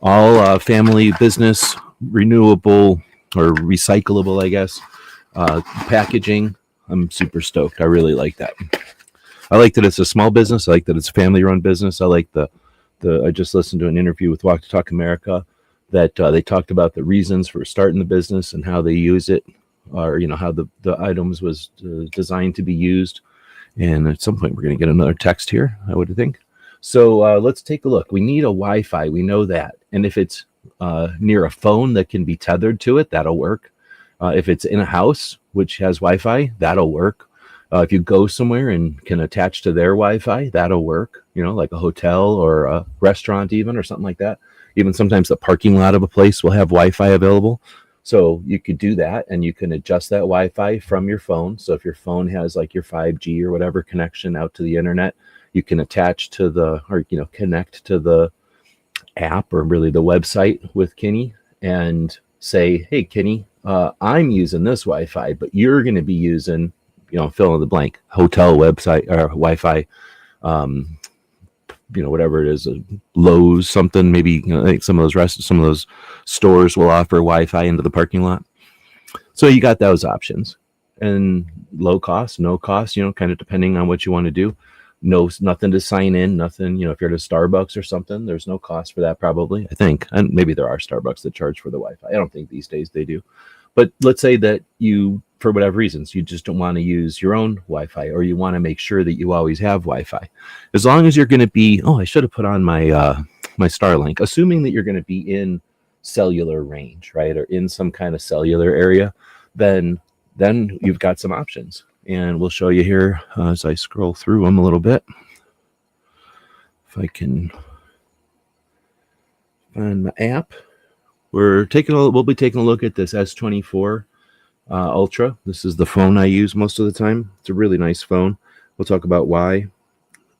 all family business, renewable or recyclable, I guess, packaging. I'm super stoked. I really like that. I like that it's a small business. I like that it's a family-run business. I like I just listened to an interview with Walk to Talk America that they talked about the reasons for starting the business and how they use it, or how the items was designed to be used. And at some point we're going to get another text here, I would think. So let's take a look. We need a Wi-Fi, we know that. And if it's near a phone that can be tethered to it, that'll work. If it's in a house which has Wi-Fi, that'll work. If you go somewhere and can attach to their Wi-Fi, that'll work, like a hotel or a restaurant even, or something like that. Even sometimes the parking lot of a place will have Wi-Fi available. So you could do that, and you can adjust that Wi-Fi from your phone. So if your phone has like your 5G or whatever connection out to the internet, you can attach to connect to the app, or really the website with Kini, and say, hey, Kini, I'm using this Wi-Fi, but you're going to be using, fill in the blank, hotel website or Wi-Fi, whatever it is, Lowe's, something, maybe, I think some of those stores will offer Wi-Fi into the parking lot. So you got those options, and low cost, no cost, kind of depending on what you want to do. Nothing to sign in, nothing, if you're at a Starbucks or something, there's no cost for that probably, I think. And maybe there are Starbucks that charge for the Wi-Fi. I don't think these days they do. But let's say that you, for whatever reasons, you just don't want to use your own Wi-Fi, or you want to make sure that you always have Wi-Fi. As long as you're going to be, I should have put on my my Starlink, assuming that you're going to be in cellular range, right, or in some kind of cellular area. then you've got some options. And we'll show you here as I scroll through them a little bit. If I can find my app. We'll be taking a look at this S24 Ultra. This is the phone I use most of the time. It's a really nice phone. We'll talk about why.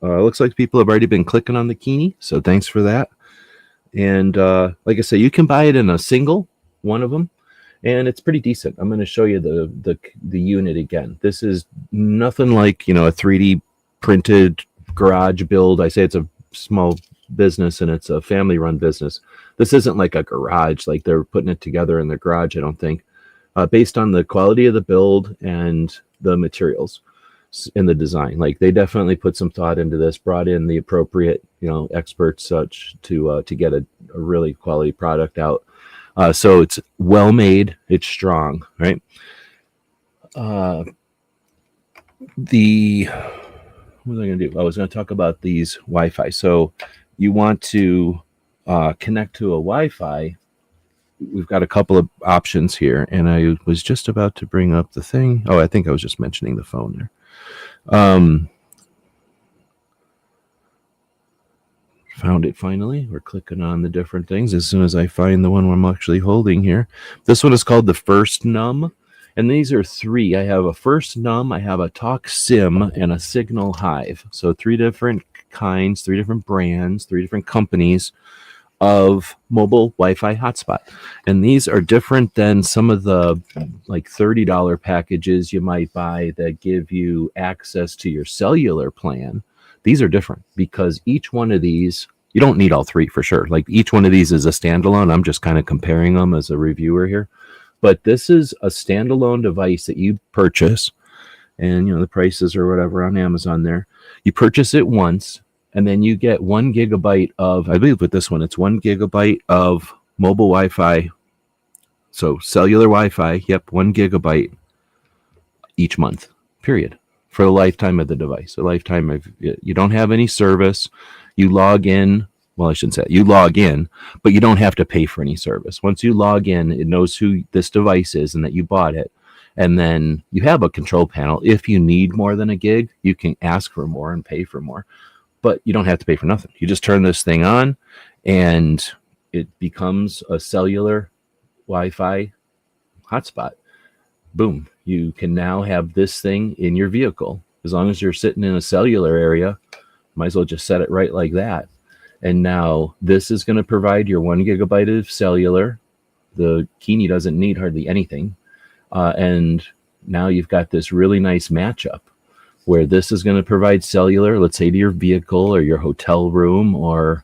It looks like people have already been clicking on the Kini, so thanks for that. And like I say, you can buy it in a single, one of them, and it's pretty decent. I'm going to show you the unit again. This is nothing like, a 3D printed garage build. I say it's a small business and it's a family-run business. This isn't like a garage, like they're putting it together in the garage, I don't think. Based on the quality of the build and the materials in the design, like they definitely put some thought into this, brought in the appropriate experts such to get a really quality product out. So it's well made, it's strong, right? What was I going to do? I was going to talk about these Wi-Fi. So you want to connect to a Wi-Fi. We've got a couple of options here, and I was just about to bring up the thing. Oh, I think I was just mentioning the phone there. Found it finally. We're clicking on the different things as soon as I find the one I'm actually holding here. This one is called the First Num, and these are three. I have a First Num, I have a Talk Sim, and a Signal Hive. So 3 different kinds, 3 different brands, 3 different companies of mobile Wi-Fi hotspot. And these are different than some of the like $30 packages you might buy that give you access to your cellular plan. These are different because each one of these, you don't need all 3 for sure. Like each one of these is a standalone. I'm just kind of comparing them as a reviewer here. But this is a standalone device that you purchase, and the prices or whatever on Amazon there. You purchase it once, and then you get 1 gigabyte of, I believe with this one, it's 1 gigabyte of mobile Wi-Fi. So cellular Wi-Fi, 1 gigabyte each month, period, for the lifetime of the device. A lifetime of, you don't have any service. You log in. Well, I shouldn't say that. You log in, but you don't have to pay for any service. Once you log in, it knows who this device is and that you bought it. And then you have a control panel. If you need more than a gig, you can ask for more and pay for more. But you don't have to pay for nothing. You just turn this thing on, and it becomes a cellular Wi-Fi hotspot. Boom. You can now have this thing in your vehicle. As long as you're sitting in a cellular area, might as well just set it right like that. And now this is going to provide your 1 gigabyte of cellular. The Kini doesn't need hardly anything. And now you've got this really nice matchup where this is going to provide cellular, let's say to your vehicle or your hotel room, or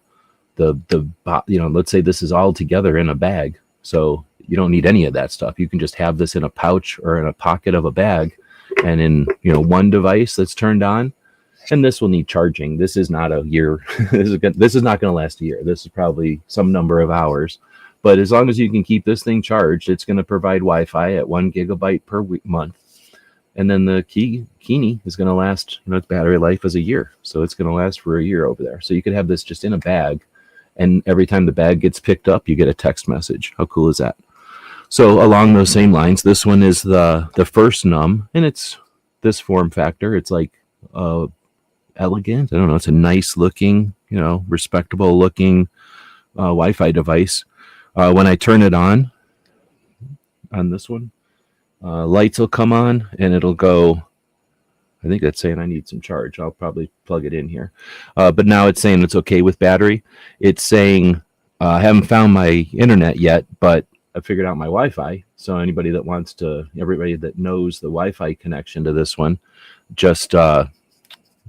let's say this is all together in a bag. So you don't need any of that stuff. You can just have this in a pouch or in a pocket of a bag, and in one device that's turned on. And this will need charging. This is not a year. This is not going to last a year. This is probably some number of hours. But as long as you can keep this thing charged, it's going to provide Wi-Fi at 1 gigabyte per month. And then the Kini is going to last, its battery life is a year. So it's going to last for a year over there. So you could have this just in a bag, and every time the bag gets picked up, you get a text message. How cool is that? So along those same lines, this one is the First Num, and it's this form factor. It's like elegant. I don't know. It's a nice looking, respectable looking Wi-Fi device. When I turn it on this one, lights will come on and it'll go. I think that's saying I need some charge. I'll probably plug it in here. But now it's saying it's okay with battery. It's saying I haven't found my internet yet, but I figured out my Wi-Fi. So everybody that knows the Wi-Fi connection to this one just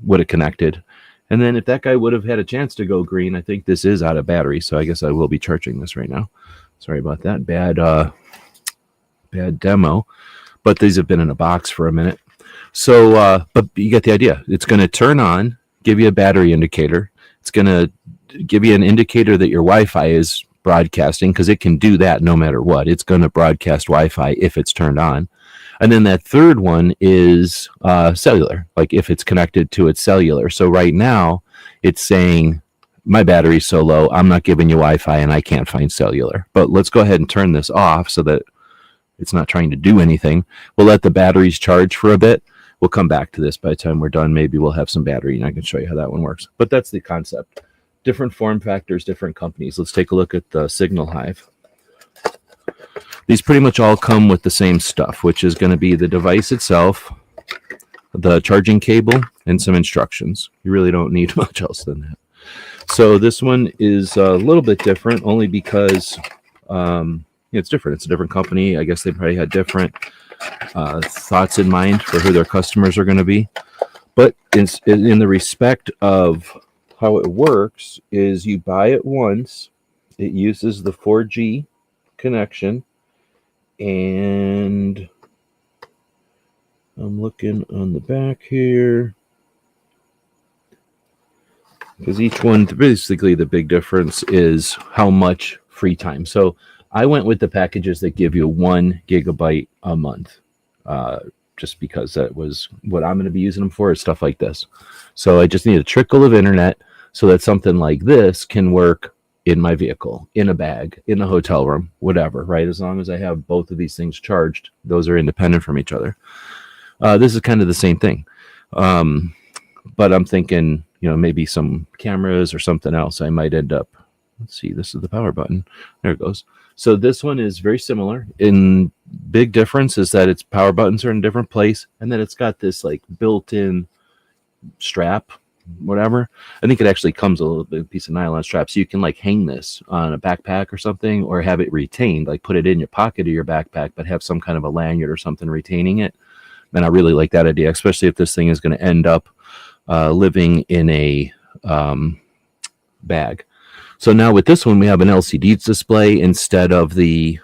would have connected. And then if that guy would have had a chance to go green, I think this is out of battery. So I guess I will be charging this right now. Sorry about that. Bad demo. But these have been in a box for a minute. So, but you get the idea. It's going to turn on, give you a battery indicator. It's going to give you an indicator that your Wi-Fi is broadcasting, because it can do that no matter what. It's going to broadcast Wi-Fi if it's turned on. And then that third one is cellular, like if it's connected to its cellular. So right now it's saying my battery's so low, I'm not giving you Wi-Fi and I can't find cellular. But let's go ahead and turn this off so that it's not trying to do anything. We'll let the batteries charge for a bit. We'll come back to this by the time we're done. Maybe we'll have some battery and I can show you how that one works. But that's the concept. Different form factors, different companies. Let's take a look at the Signal Hive. These pretty much all come with the same stuff, which is going to be the device itself, the charging cable, and some instructions. You really don't need much else than that. So this one is a little bit different only because it's different. It's a different company. I guess they probably had different thoughts in mind for who their customers are going to be. But in the respect of how it works is you buy it once. It uses the 4G connection. And I'm looking on the back here. Because each one, basically the big difference is how much free time. So I went with the packages that give you 1 gigabyte a month, just because that was what I'm going to be using them for, is stuff like this. So I just need a trickle of internet so that something like this can work in my vehicle, in a bag, in a hotel room, whatever, right? As long as I have both of these things charged, those are independent from each other. This is kind of the same thing. But I'm thinking, maybe some cameras or something else. I might end up, let's see, this is the power button. There it goes. So this one is very similar. In big difference is that its power buttons are in a different place, and then it's got this like built-in strap, whatever. I think it actually comes a little bit piece of nylon strap, so you can like hang this on a backpack or something, or have it retained, like put it in your pocket of your backpack, but have some kind of a lanyard or something retaining it. And I really like that idea, especially if this thing is going to end up living in a bag. So now with this one, we have an LCD display instead of the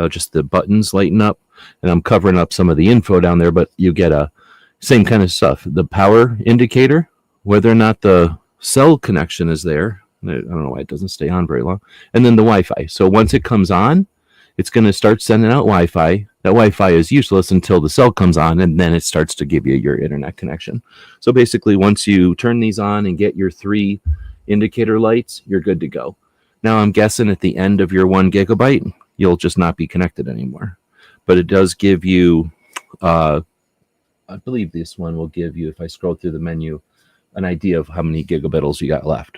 just the buttons lighting up, and I'm covering up some of the info down there, but you get a same kind of stuff. The power indicator, whether or not the cell connection is there. I don't know why it doesn't stay on very long. And then the Wi-Fi. So once it comes on, it's going to start sending out Wi-Fi. That Wi-Fi is useless until the cell comes on, and then it starts to give you your internet connection. So basically, once you turn these on and get your 3 indicator lights, you're good to go. Now, I'm guessing at the end of your 1 gigabyte, you'll just not be connected anymore. But it does give you, I believe this one will give you, if I scroll through the menu, an idea of how many gigabits you got left.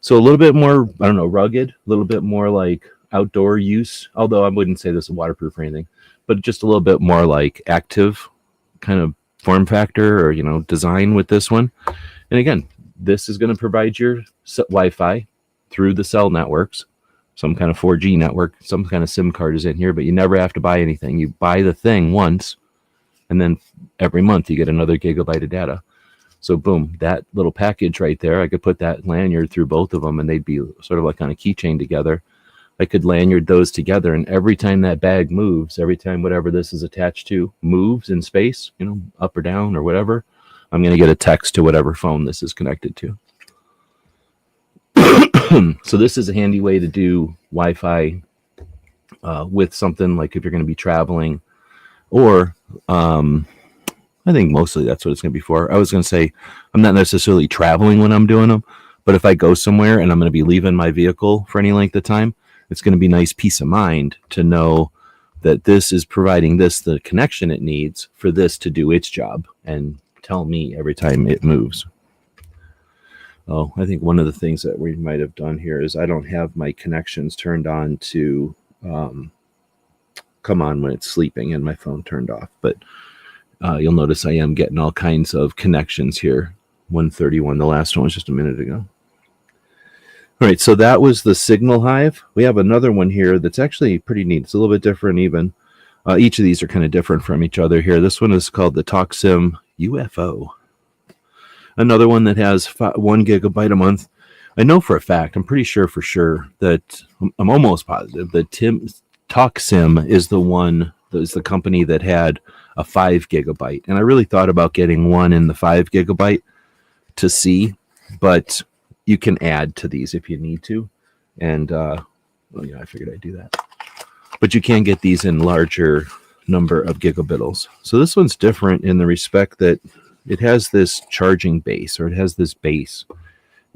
So a little bit more, I don't know, rugged, a little bit more like outdoor use, although I wouldn't say this is waterproof or anything, but just a little bit more like active kind of form factor or, design with this one. And again, this is going to provide your Wi-Fi through the cell networks, some kind of 4G network, some kind of SIM card is in here, but you never have to buy anything. You buy the thing once, and then every month you get another gigabyte of data. So boom, that little package right there, I could put that lanyard through both of them and they'd be sort of like on a keychain together. I could lanyard those together, and every time that bag moves, every time whatever this is attached to moves in space, up or down or whatever, I'm going to get a text to whatever phone this is connected to. So this is a handy way to do Wi-Fi with something like if you're going to be traveling, or I think mostly that's what it's going to be for. I was going to say I'm not necessarily traveling when I'm doing them, but if I go somewhere and I'm going to be leaving my vehicle for any length of time, it's going to be nice peace of mind to know that this is providing this the connection it needs for this to do its job and tell me every time it moves. Oh, I think one of the things that we might have done here is I don't have my connections turned on to come on when it's sleeping and my phone turned off. But you'll notice I am getting all kinds of connections here. 131, the last one was just a minute ago. All right, so that was the Signal Hive. We have another one here that's actually pretty neat. It's a little bit different even. Each of these are kind of different from each other here. This one is called the TalkSim UFO. Another one that has 1 gigabyte a month. I know for a fact, I'm pretty sure for sure that I'm almost positive that TalkSim is the one, is the company that had a 5 gigabyte. And I really thought about getting one in the 5 gigabyte to see, but you can add to these if you need to. And, I figured I'd do that. But you can get these in larger number of gigabits. So this one's different in the respect that it has this charging base, or it has this base.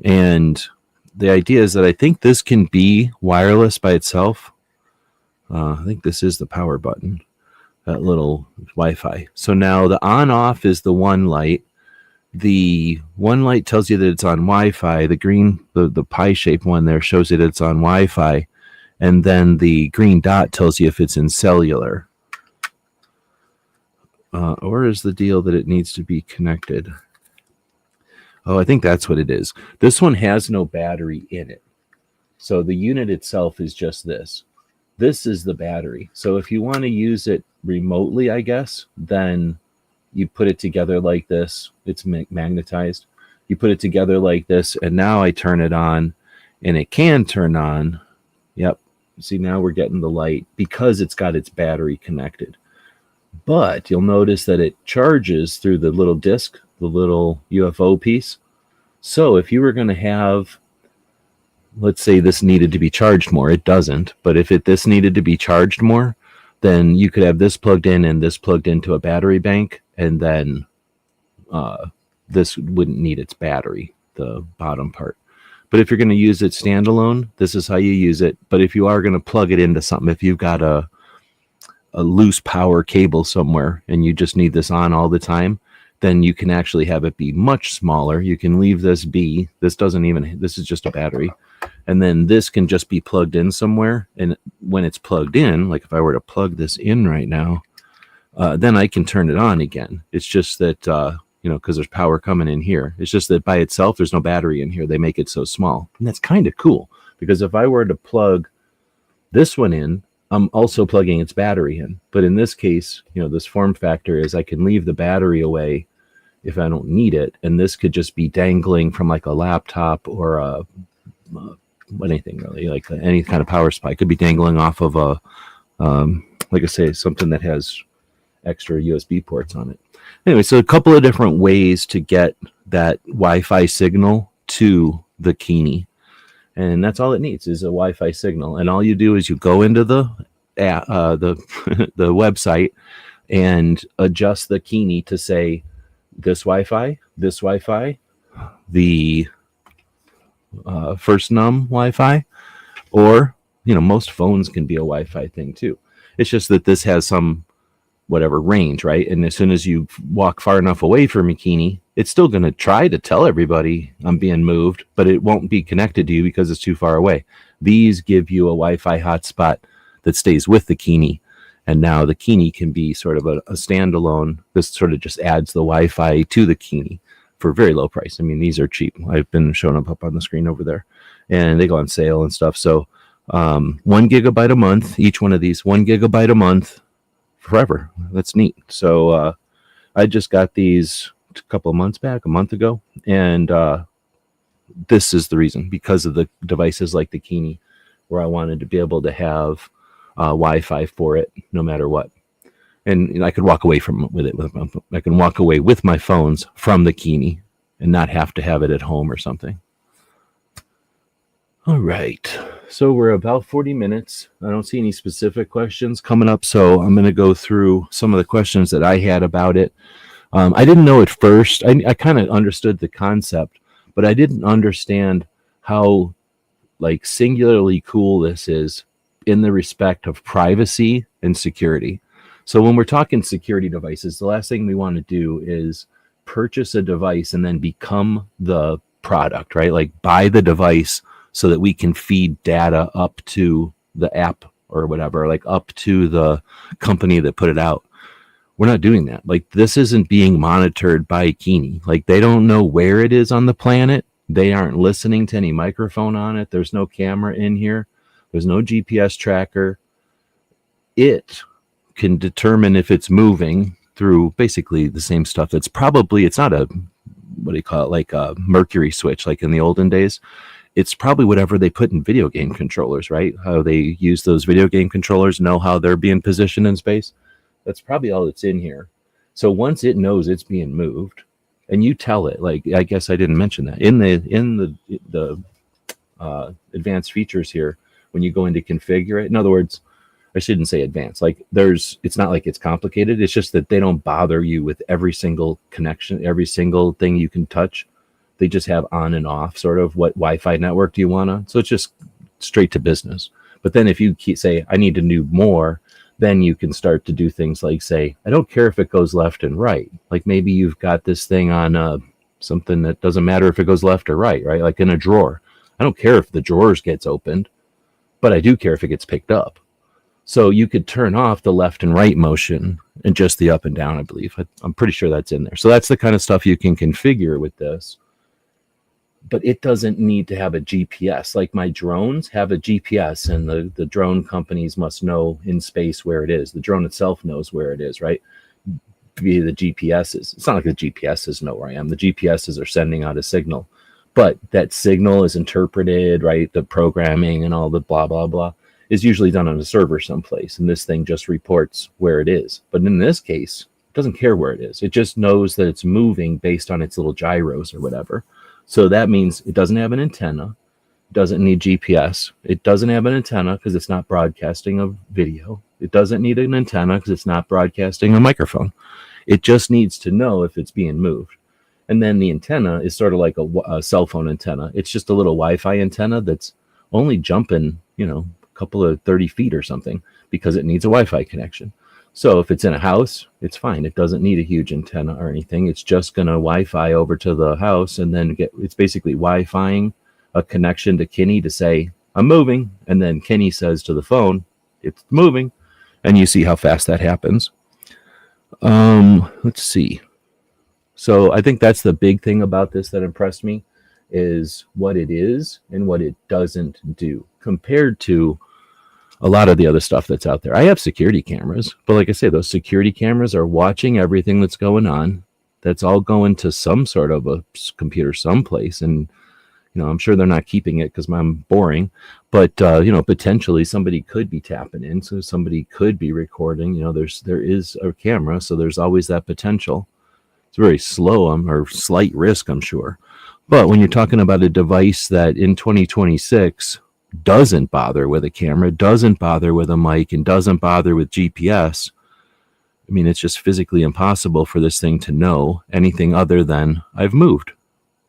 And the idea is that I think this can be wireless by itself. I think this is the power button. that little Wi-Fi. So now the on-off is the one light. The one light tells you that it's on Wi-Fi. The green, the pie-shaped one there shows you that it's on Wi-Fi. And then the green dot tells you if it's in cellular. Or is the deal that it needs to be connected? Oh, I think that's what it is. This one has no battery in it. So the unit itself is just this. This is the battery. So if you want to use it remotely, I guess, then you put it together like this. It's magnetized. You put it together like this, and now I turn it on, and it can turn on. Yep. See, now we're getting the light because it's got its battery connected. But you'll notice that it charges through the little disc, the little UFO piece. So if you were going to have, let's say this needed to be charged more, it doesn't. But if this needed to be charged more, then you could have this plugged in and this plugged into a battery bank, and then this wouldn't need its battery, the bottom part. But if you're going to use it standalone, this is how you use it. But if you are going to plug it into something, if you've got a loose power cable somewhere and you just need this on all the time, then you can actually have it be much smaller. You can leave this be. This is just a battery. And then this can just be plugged in somewhere. And when it's plugged in, like if I were to plug this in right now, then I can turn it on again. It's just that, because there's power coming in here. It's just that by itself, there's no battery in here. They make it so small. And that's kind of cool, because if I were to plug this one in, I'm also plugging its battery in. But in this case, this form factor is I can leave the battery away if I don't need it. And this could just be dangling from like a laptop or anything really, like any kind of power supply. It could be dangling off of like I say, something that has extra USB ports on it. Anyway, so a couple of different ways to get that Wi-Fi signal to the Kini. And that's all it needs is a Wi-Fi signal. And all you do is you go into the the website and adjust the Kini to say this Wi-Fi, the first num Wi-Fi, or most phones can be a Wi-Fi thing too. It's just that this has some whatever range, right? And as soon as you walk far enough away from your Kini, it's still going to try to tell everybody I'm being moved, but it won't be connected to you because it's too far away. These give you a Wi-Fi hotspot that stays with the Kini. And now the Kini can be sort of a standalone. This sort of just adds the Wi-Fi to the Kini for a very low price. I mean, these are cheap. I've been showing them up on the screen over there, and they go on sale and stuff. So 1 gigabyte a month, each one of these, 1 gigabyte a month forever. That's neat. So I just got these a couple of months back, a month ago, and this is the reason, because of the devices like the Kini, where I wanted to be able to have Wi-Fi for it no matter what. And I could walk away with it. I can walk away with my phones from the Kini and not have to have it at home or something. All right. So we're about 40 minutes. I don't see any specific questions coming up, so I'm going to go through some of the questions that I had about it. I didn't know at first. I kind of understood the concept, but I didn't understand how singularly cool this is in the respect of privacy and security. So when we're talking security devices, the last thing we want to do is purchase a device and then become the product, right? Like buy the device so that we can feed data up to the app or whatever, like up to the company that put it out. We're not doing that. Like, this isn't being monitored by Kini. Like, they don't know where it is on the planet. They aren't listening to any microphone on it. There's no camera in here. There's no GPS tracker. It can determine if it's moving through basically the same stuff. It's not a, what do you call it, like a Mercury switch, like in the olden days. It's probably whatever they put in video game controllers, right? How they use those video game controllers, know how they're being positioned in space. That's probably all that's in here. So once it knows it's being moved, and you tell it, like, I guess I didn't mention that in the advanced features here, when you go in to configure it. In other words, I shouldn't say advanced. Like, it's not like it's complicated. It's just that they don't bother you with every single connection, every single thing you can touch. They just have on and off, sort of, what Wi-Fi network do you want to. So it's just straight to business. But then if you say, I need to do more, then you can start to do things like say, I don't care if it goes left and right. Like maybe you've got this thing on something that doesn't matter if it goes left or right, right? Like in a drawer. I don't care if the drawers gets opened, but I do care if it gets picked up. So you could turn off the left and right motion and just the up and down, I believe. I'm pretty sure that's in there. So that's the kind of stuff you can configure with this. But it doesn't need to have a GPS. Like my drones have a GPS, and the drone companies must know in space where it is. The drone itself knows where it is, right? Via the GPSs. It's not like the GPSs know where I am. The GPSs are sending out a signal. But that signal is interpreted, right? The programming and all the blah, blah, blah is usually done on a server someplace. And this thing just reports where it is. But in this case, it doesn't care where it is. It just knows that it's moving based on its little gyros or whatever. So that means it doesn't have an antenna, doesn't need GPS. It doesn't have an antenna because it's not broadcasting a video. It doesn't need an antenna because it's not broadcasting a microphone. It just needs to know if it's being moved. And then the antenna is sort of like a cell phone antenna. It's just a little Wi-Fi antenna that's only jumping, a couple of 30 feet or something because it needs a Wi-Fi connection. So if it's in a house, it's fine. It doesn't need a huge antenna or anything. It's just going to Wi-Fi over to the house and then it's basically Wi-Fiing a connection to Kini to say, I'm moving. And then Kini says to the phone, it's moving. And you see how fast that happens. Let's see. So I think that's the big thing about this that impressed me is what it is and what it doesn't do compared to a lot of the other stuff that's out there. I have security cameras, but like I say, those security cameras are watching everything that's going on. That's all going to some sort of a computer someplace. And, I'm sure they're not keeping it because I'm boring, but, potentially somebody could be tapping in. So somebody could be recording, there is a camera. So there's always that potential. It's very slow or slight risk, I'm sure. But when you're talking about a device that in 2026 doesn't bother with a camera, doesn't bother with a mic, and doesn't bother with GPS, I mean, it's just physically impossible for this thing to know anything other than I've moved.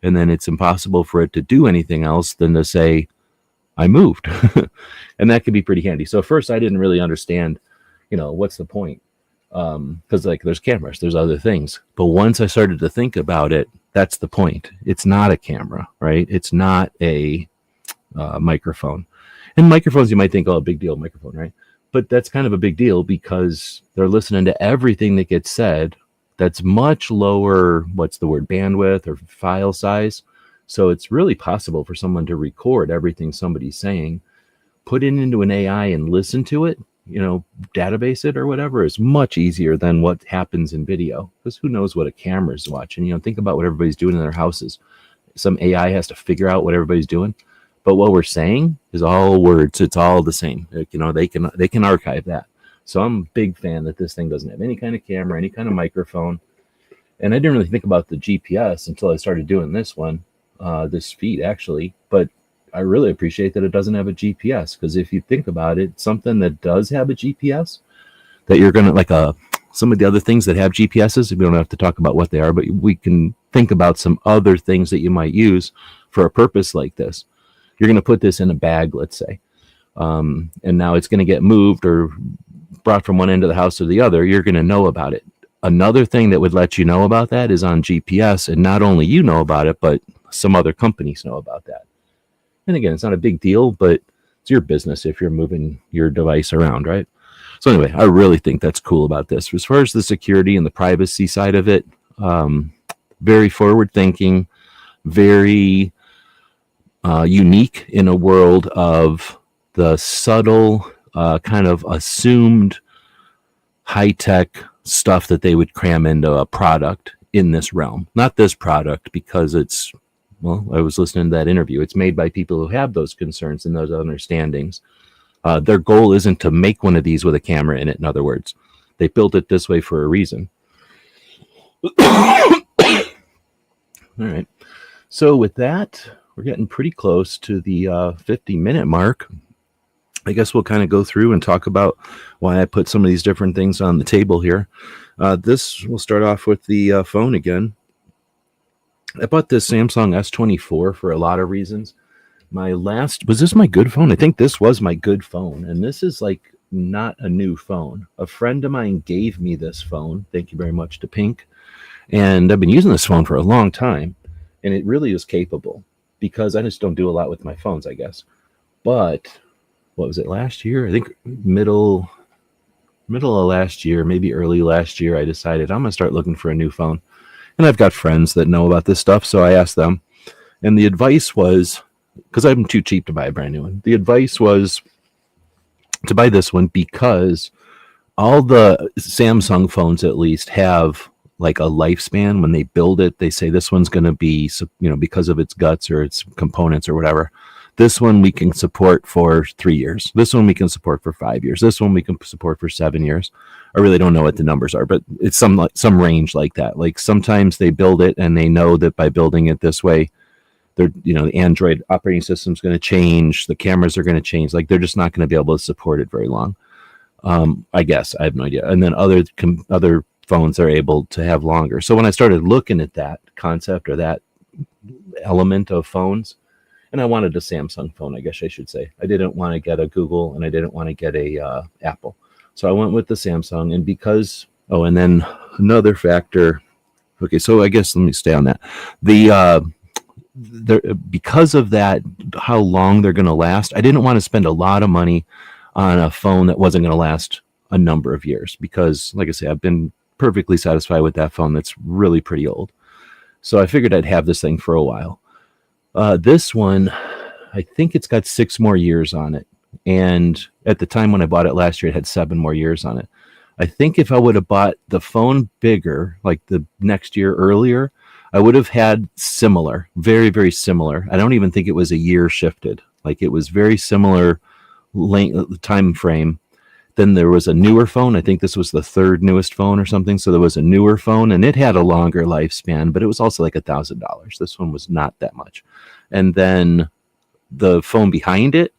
And then it's impossible for it to do anything else than to say, I moved. And that could be pretty handy. So at first I didn't really understand, what's the point? Because there's cameras, there's other things. But once I started to think about it, that's the point. It's not a camera, right? It's not a microphone. And microphones, you might think, oh, big deal, microphone, right? But that's kind of a big deal because they're listening to everything that gets said. That's much lower, bandwidth or file size. So it's really possible for someone to record everything somebody's saying, put it into an AI and listen to it, database it or whatever is much easier than what happens in video. Because who knows what a camera's watching? Think about what everybody's doing in their houses. Some AI has to figure out what everybody's doing. But what we're saying is all words. It's all the same. They can archive that. So I'm a big fan that this thing doesn't have any kind of camera, any kind of microphone. And I didn't really think about the GPS until I started doing this one, this feed actually. But I really appreciate that it doesn't have a GPS because if you think about it, something that does have a GPS that you're going to some of the other things that have GPSs, we don't have to talk about what they are, but we can think about some other things that you might use for a purpose like this. You're going to put this in a bag, let's say, and now it's going to get moved or brought from one end of the house to the other. You're going to know about it. Another thing that would let you know about that is on GPS, and not only you know about it, but some other companies know about that. And again, it's not a big deal, but it's your business if you're moving your device around, right? So anyway, I really think that's cool about this. As far as the security and the privacy side of it, very forward thinking, very unique in a world of the subtle, kind of assumed high-tech stuff that they would cram into a product in this realm. Not this product because it's, I was listening to that interview. It's made by people who have those concerns and those understandings. Their goal isn't to make one of these with a camera in it, in other words. They built it this way for a reason. All right. So with that, we're getting pretty close to the 50-minute mark. I guess we'll kind of go through and talk about why I put some of these different things on the table here. We'll start off with the phone again. I bought this Samsung S24 for a lot of reasons. Was this my good phone? I think this was my good phone. And this is like not a new phone. A friend of mine gave me this phone. Thank you very much to Pink. And I've been using this phone for a long time, and it really is capable because I just don't do a lot with my phones, I guess. But what was it, last year? I think middle of last year, maybe early last year, I decided I'm going to start looking for a new phone. And I've got friends that know about this stuff, so I asked them. And the advice was, because I'm too cheap to buy a brand new one, the advice was to buy this one because all the Samsung phones at least have like a lifespan. When they build it, they say this one's going to be, because of its guts or its components or whatever, this one we can support for 3 years. This one we can support for 5 years. This one we can support for 7 years. I really don't know what the numbers are, but it's some range like that. Like sometimes they build it and they know that by building it this way, the Android operating system is going to change. The cameras are going to change. Like they're just not going to be able to support it very long. I guess I have no idea. And then other phones are able to have longer. So when I started looking at that concept or that element of phones, and I wanted a Samsung phone, I guess I should say. I didn't want to get a Google and I didn't want to get a Apple. So I went with the Samsung. And because, and then another factor. Okay, so I guess let me stay on that. Because of that, how long they're going to last, I didn't want to spend a lot of money on a phone that wasn't going to last a number of years. Because, like I say, I've been perfectly satisfied with that phone that's really pretty old. So I figured I'd have this thing for a while. This one, I think it's got 6 more years on it. And at the time when I bought it last year, it had 7 more years on it. I think if I would have bought the phone bigger, like the next year earlier, I would have had similar, very, very similar. I don't even think it was a year shifted. Like it was very similar time frame. Then there was a newer phone. I think this was the 3rd newest phone or something. So there was a newer phone and it had a longer lifespan, but it was also like $1,000. This one was not that much. And then the phone behind it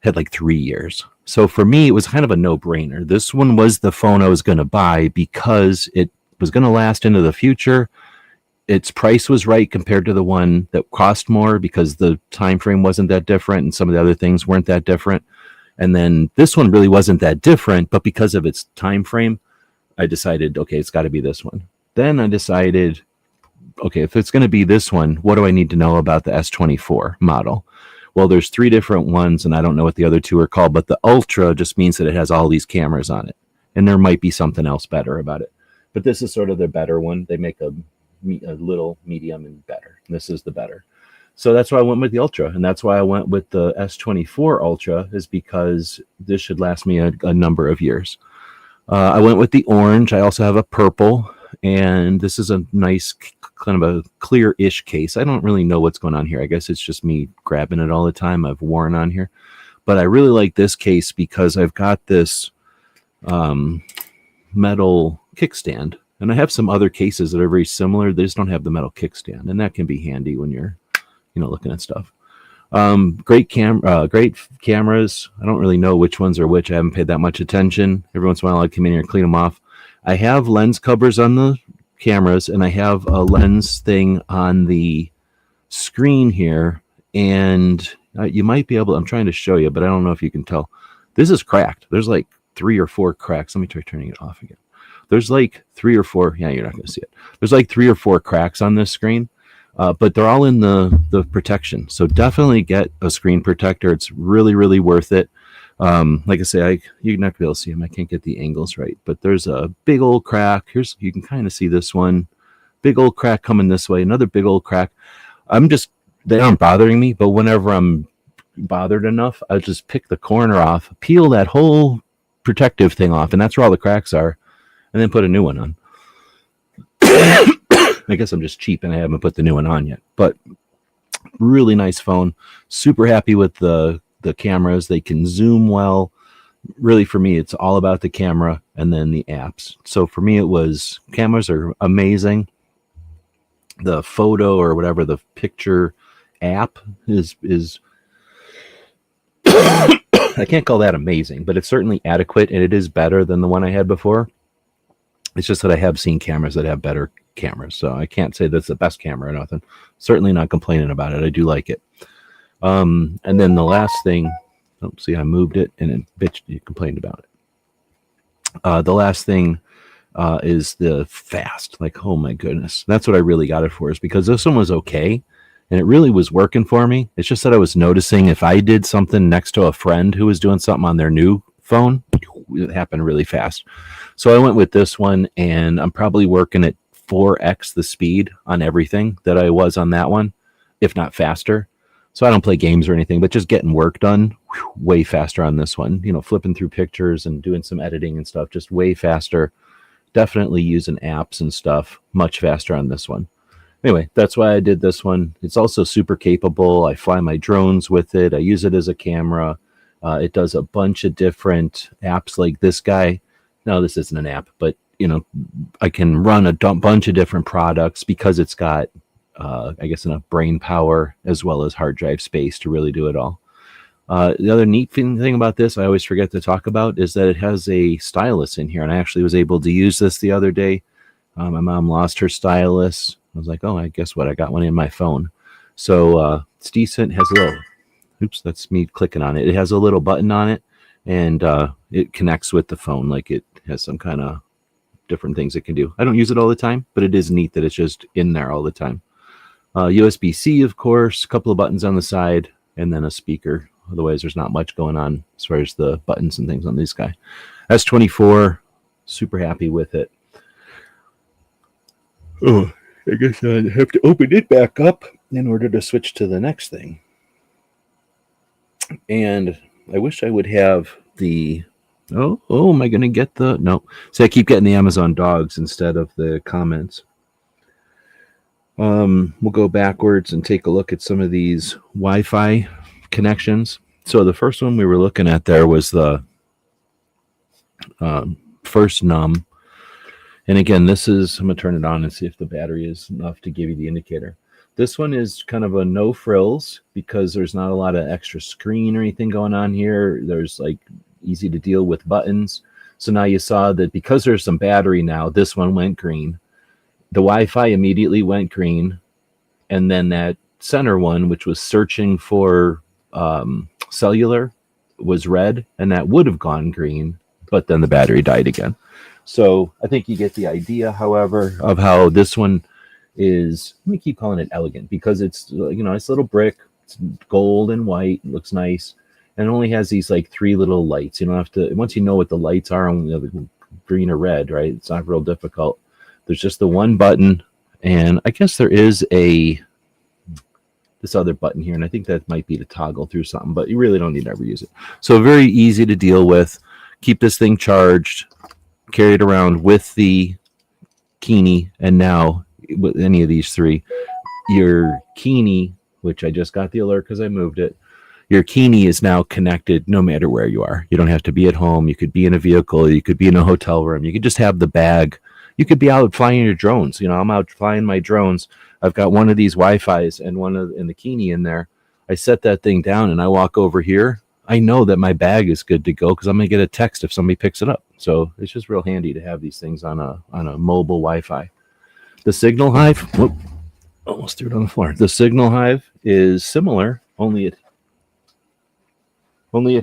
had like 3 years. So for me, it was kind of a no-brainer. This one was the phone I was going to buy because it was going to last into the future. Its price was right compared to the one that cost more because the time frame wasn't that different and some of the other things weren't that different. And then this one really wasn't that different, but because of its time frame, I decided, okay, it's got to be this one. Then I decided, okay, if it's going to be this one, what do I need to know about the S24 model? Well, there's 3 different ones, and I don't know what the other 2 are called, but the Ultra just means that it has all these cameras on it. And there might be something else better about it. But this is sort of the better one. They make a little, medium, and better. And this is the better. So that's why I went with the Ultra. And that's why I went with the S24 Ultra, is because this should last me a number of years. I went with the orange. I also have a purple. And this is a nice kind of a clear-ish case. I don't really know what's going on here. I guess it's just me grabbing it all the time. I've worn on here. But I really like this case because I've got this metal kickstand. And I have some other cases that are very similar. They just don't have the metal kickstand. And that can be handy when you're, looking at stuff. Great cameras. I don't really know which ones are which. I haven't paid that much attention. Every once in a while I come in here and clean them off. I have lens covers on the cameras, and I have a lens thing on the screen here. And you might be able, I'm trying to show you, but I don't know if you can tell. This is cracked. There's like 3 or 4 cracks. Let me try turning it off again. There's like 3 or 4. Yeah, you're not going to see it. There's like 3 or 4 cracks on this screen, but they're all in the protection. So definitely get a screen protector. It's really, really worth it. Like I say, you're not going to be able to see them. I can't get the angles right, but there's a big old crack. You can kind of see this one. Big old crack coming this way. Another big old crack. They aren't bothering me, but whenever I'm bothered enough, I just pick the corner off, peel that whole protective thing off, and that's where all the cracks are, and then put a new one on. I guess I'm just cheap and I haven't put the new one on yet, but really nice phone. Super happy with the cameras. They can zoom well. Really, for me, it's all about the camera and then the apps. So for me, cameras are amazing. The photo or whatever, the picture app is I can't call that amazing, but it's certainly adequate, and it is better than the one I had before. It's just that I have seen cameras that have better cameras, so I can't say that's the best camera or nothing. Certainly not complaining about it. I do like it. And then the last thing, see, I moved it and then you complained about it. The last thing is the fast. Like, oh my goodness, that's what I really got it for, is because this one was okay and it really was working for me. It's just that I was noticing if I did something next to a friend who was doing something on their new phone, it happened really fast. So I went with this one, and I'm probably working at 4x the speed on everything that I was on that one, if not faster. So I don't play games or anything, but just getting work done way faster on this one. You know, flipping through pictures and doing some editing and stuff, just way faster. Definitely using apps and stuff much faster on this one. Anyway, that's why I did this one. It's also super capable. I fly my drones with it. I use it as a camera. It does a bunch of different apps like this guy. No, this isn't an app, but you know, I can run a bunch of different products because it's got, I guess, enough brain power as well as hard drive space to really do it all. The other neat thing about this, I always forget to talk about, is that it has a stylus in here, and I actually was able to use this the other day. My mom lost her stylus. I was like, oh, I guess what? I got one in my phone. So it's decent. It has a little, oops, that's me clicking on it. It has a little button on it, and it connects with the phone. Like, it has some kind of different things it can do. I don't use it all the time, but it is neat that it's just in there all the time. USB-C, of course, a couple of buttons on the side, and then a speaker. Otherwise, there's not much going on as far as the buttons and things on this guy. S24, super happy with it. Oh, I guess I have to open it back up in order to switch to the next thing. And I wish I would have the... Oh, am I going to get the... No. So I keep getting the Amazon dogs instead of the comments. We'll go backwards and take a look at some of these Wi-Fi connections. So the first one we were looking at there was the first num. And again, this is, I'm going to turn it on and see if the battery is enough to give you the indicator. This one is kind of a no frills because there's not a lot of extra screen or anything going on here. There's like easy to deal with buttons. So now you saw that because there's some battery now, this one went green. The Wi-Fi immediately went green. And then that center one, which was searching for cellular, was red, and that would have gone green, but then the battery died again. So I think you get the idea, however, of how this one is. Let me keep calling it elegant because it's, you know, it's a little brick. It's gold and white. It looks nice. And it only has these like 3 little lights. You don't have to, once you know what the lights are, on the green or red, right? It's not real difficult. There's just the one button, and I guess there is this other button here, and I think that might be to toggle through something, but you really don't need to ever use it. So very easy to deal with. Keep this thing charged, carry it around with the Kini, and now with any of these 3, your Kini, which I just got the alert because I moved it, your Kini is now connected no matter where you are. You don't have to be at home. You could be in a vehicle. You could be in a hotel room. You could just have the bag. You could be out flying your drones. You know, I'm out flying my drones. I've got one of these Wi-Fis and one in the Kini in there. I set that thing down and I walk over here. I know that my bag is good to go because I'm going to get a text if somebody picks it up. So it's just real handy to have these things on a mobile Wi-Fi. The Signal Hive, whoop, almost threw it on the floor. The Signal Hive is similar, only it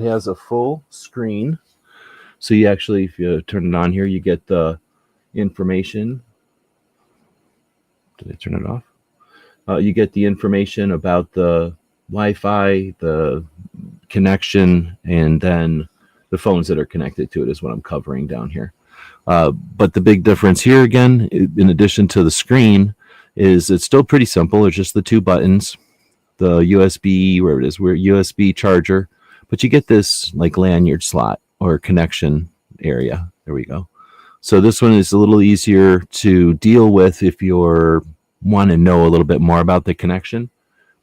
has a full screen. So you actually, if you turn it on here, you get the information. Did I turn it off? You get the information about the Wi-Fi, the connection, and then the phones that are connected to it is what I'm covering down here. But the big difference here, again, in addition to the screen, is it's still pretty simple. It's just the 2 buttons, the USB, where it is, we're USB charger, but you get this like lanyard slot or connection area. There we go. So this one is a little easier to deal with if you're want to know a little bit more about the connection.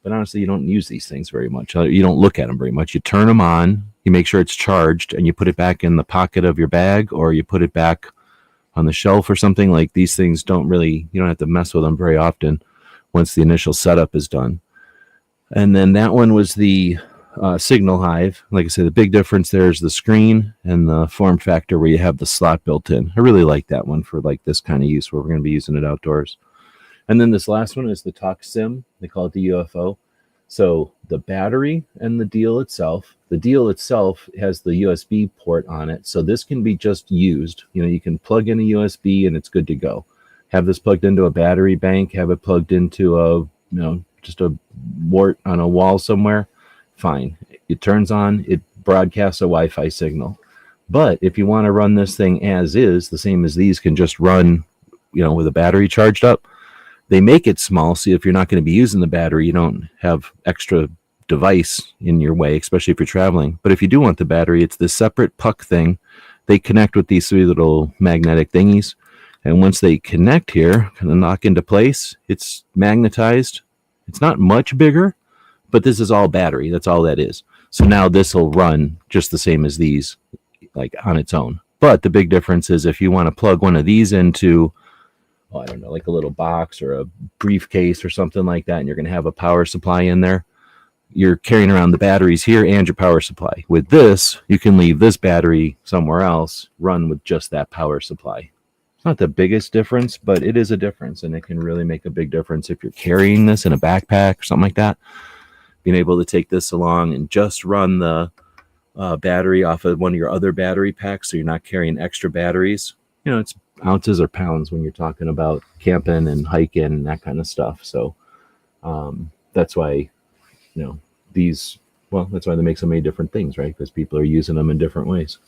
But honestly, you don't use these things very much. You don't look at them very much. You turn them on, you make sure it's charged, and you put it back in the pocket of your bag, or you put it back on the shelf or something. Like, these things don't really, you don't have to mess with them very often once the initial setup is done. And then that one was the Signal Hive. Like I said, the big difference there is the screen and the form factor where you have the slot built in. I really like that one for like this kind of use where we're going to be using it outdoors. And then this last one is the Talk Sim. They call it the UFO. So the battery and the deal itself The deal itself has the USB port on it, so this can be just used. You can plug in a USB and it's good to go. Have this plugged into a battery bank, have it plugged into just a wart on a wall somewhere, fine. It turns on, it broadcasts a Wi-Fi signal. But if you want to run this thing as is, the same as these can just run, with a battery charged up. They make it small, so if you're not going to be using the battery, you don't have extra device in your way, especially if you're traveling. But if you do want the battery, it's this separate puck thing. They connect with these three little magnetic thingies. And once they connect here, kind of knock into place, it's magnetized. It's not much bigger, but this is all battery. That's all that is. So now this will run just the same as these, like on its own. But the big difference is if you want to plug one of these into, I don't know, like a little box or a briefcase or something like that, and you're going to have a power supply in there, you're carrying around the batteries here and your power supply. With this, you can leave this battery somewhere else, run with just that power supply. It's not the biggest difference, but it is a difference, and it can really make a big difference if you're carrying this in a backpack or something like that. Being able to take this along and just run the battery off of one of your other battery packs, so you're not carrying extra batteries. It's ounces or pounds when you're talking about camping and hiking and that kind of stuff. So that's why, that's why they make so many different things, right? Because people are using them in different ways.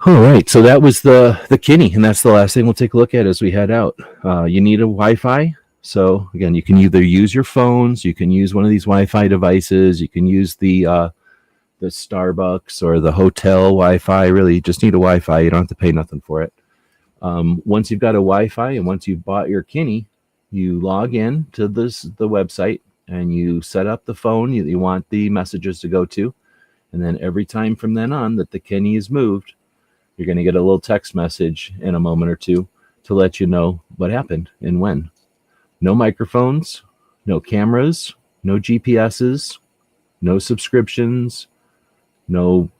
All right, so that was the Kini, and that's the last thing we'll take a look at as we head out. You need a Wi-Fi. So again, you can either use your phones, you can use one of these Wi-Fi devices, you can use the Starbucks or the hotel Wi-Fi. Really, you just need a Wi-Fi. You don't have to pay nothing for it. Once you've got a Wi-Fi and once you've bought your Kini, you log in to the website and you set up the phone you want the messages to go to. And then every time from then on that the Kini is moved, you're going to get a little text message in a moment or two to let you know what happened and when. No microphones, no cameras, no GPSs, no subscriptions, no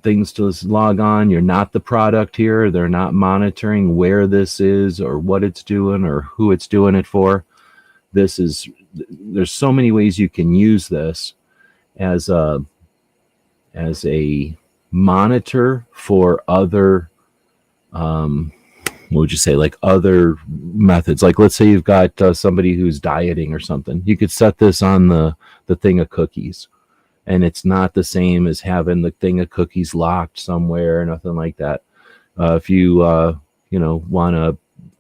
things to log on. You're not the product here. They're not monitoring where this is or what it's doing or who it's doing it for. There's so many ways you can use this as a monitor for other, what would you say, like other methods. Like let's say you've got somebody who's dieting or something. You could set this on the thing of cookies. And it's not the same as having the thing of cookies locked somewhere, nothing like that. If you, want to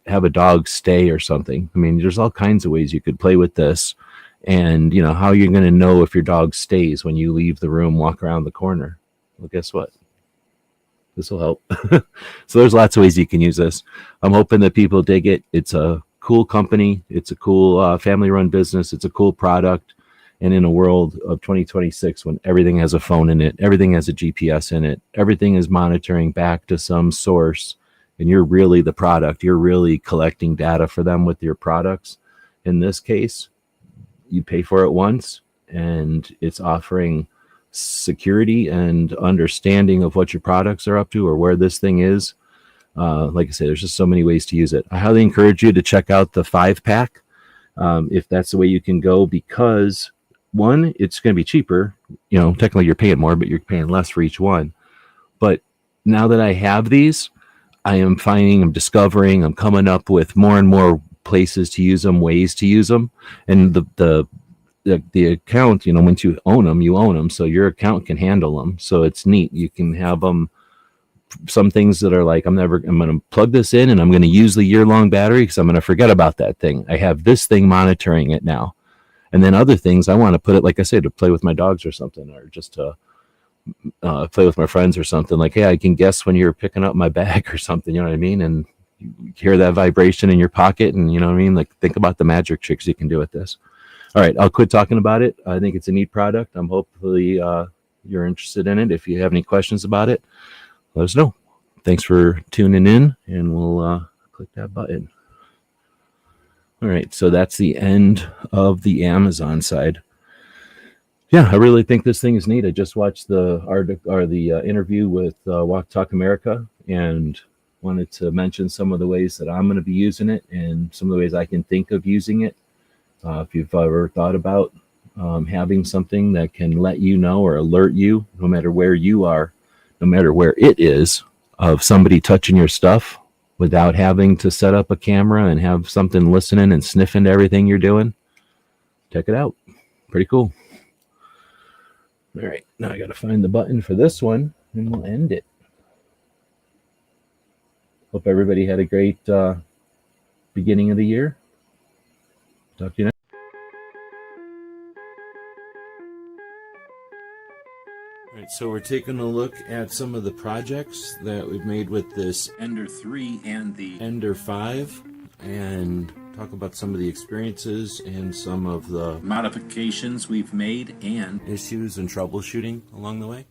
have a dog stay or something, I mean, there's all kinds of ways you could play with this. And, how you're going to know if your dog stays when you leave the room, walk around the corner. Well, guess what? This will help. So there's lots of ways you can use this. I'm hoping that people dig it. It's a cool company. It's a cool family-run business. It's a cool product. And in a world of 2026, when everything has a phone in it, everything has a GPS in it, everything is monitoring back to some source, and you're really the product, you're really collecting data for them with your products. In this case, you pay for it once, and it's offering security and understanding of what your products are up to or where this thing is. Like I say, there's just so many ways to use it. I highly encourage you to check out the 5-pack if that's the way you can go, because one, it's going to be cheaper. Technically you're paying more, but you're paying less for each one. But now that I have these, I'm discovering, I'm coming up with more and more places to use them, ways to use them. And the account, once you own them. So your account can handle them. So it's neat. You can have them, some things that are like, I'm going to plug this in and I'm going to use the year-long battery because I'm going to forget about that thing. I have this thing monitoring it now. And then other things, I want to put it, like I said, to play with my dogs or something, or just to play with my friends or something. Like, hey, I can guess when you're picking up my bag or something, you know what I mean? And you hear that vibration in your pocket, and you know what I mean? Like, think about the magic tricks you can do with this. All right, I'll quit talking about it. I think it's a neat product. I'm hopefully you're interested in it. If you have any questions about it, let us know. Thanks for tuning in, and we'll click that button. All right, so that's the end of the Amazon side. Yeah, I really think this thing is neat. I just watched the interview with Walk Talk America, and wanted to mention some of the ways that I'm going to be using it and some of the ways I can think of using it. If you've ever thought about having something that can let you know or alert you, no matter where you are, no matter where it is, of somebody touching your stuff without having to set up a camera and have something listening and sniffing to everything you're doing. Check it out. Pretty cool. All right, now I got to find the button for this one and we'll end it. Hope everybody had a great beginning of the year. Talk to you next. All right, so we're taking a look at some of the projects that we've made with this Ender 3 and the Ender 5 and talk about some of the experiences and some of the modifications we've made and issues and troubleshooting along the way.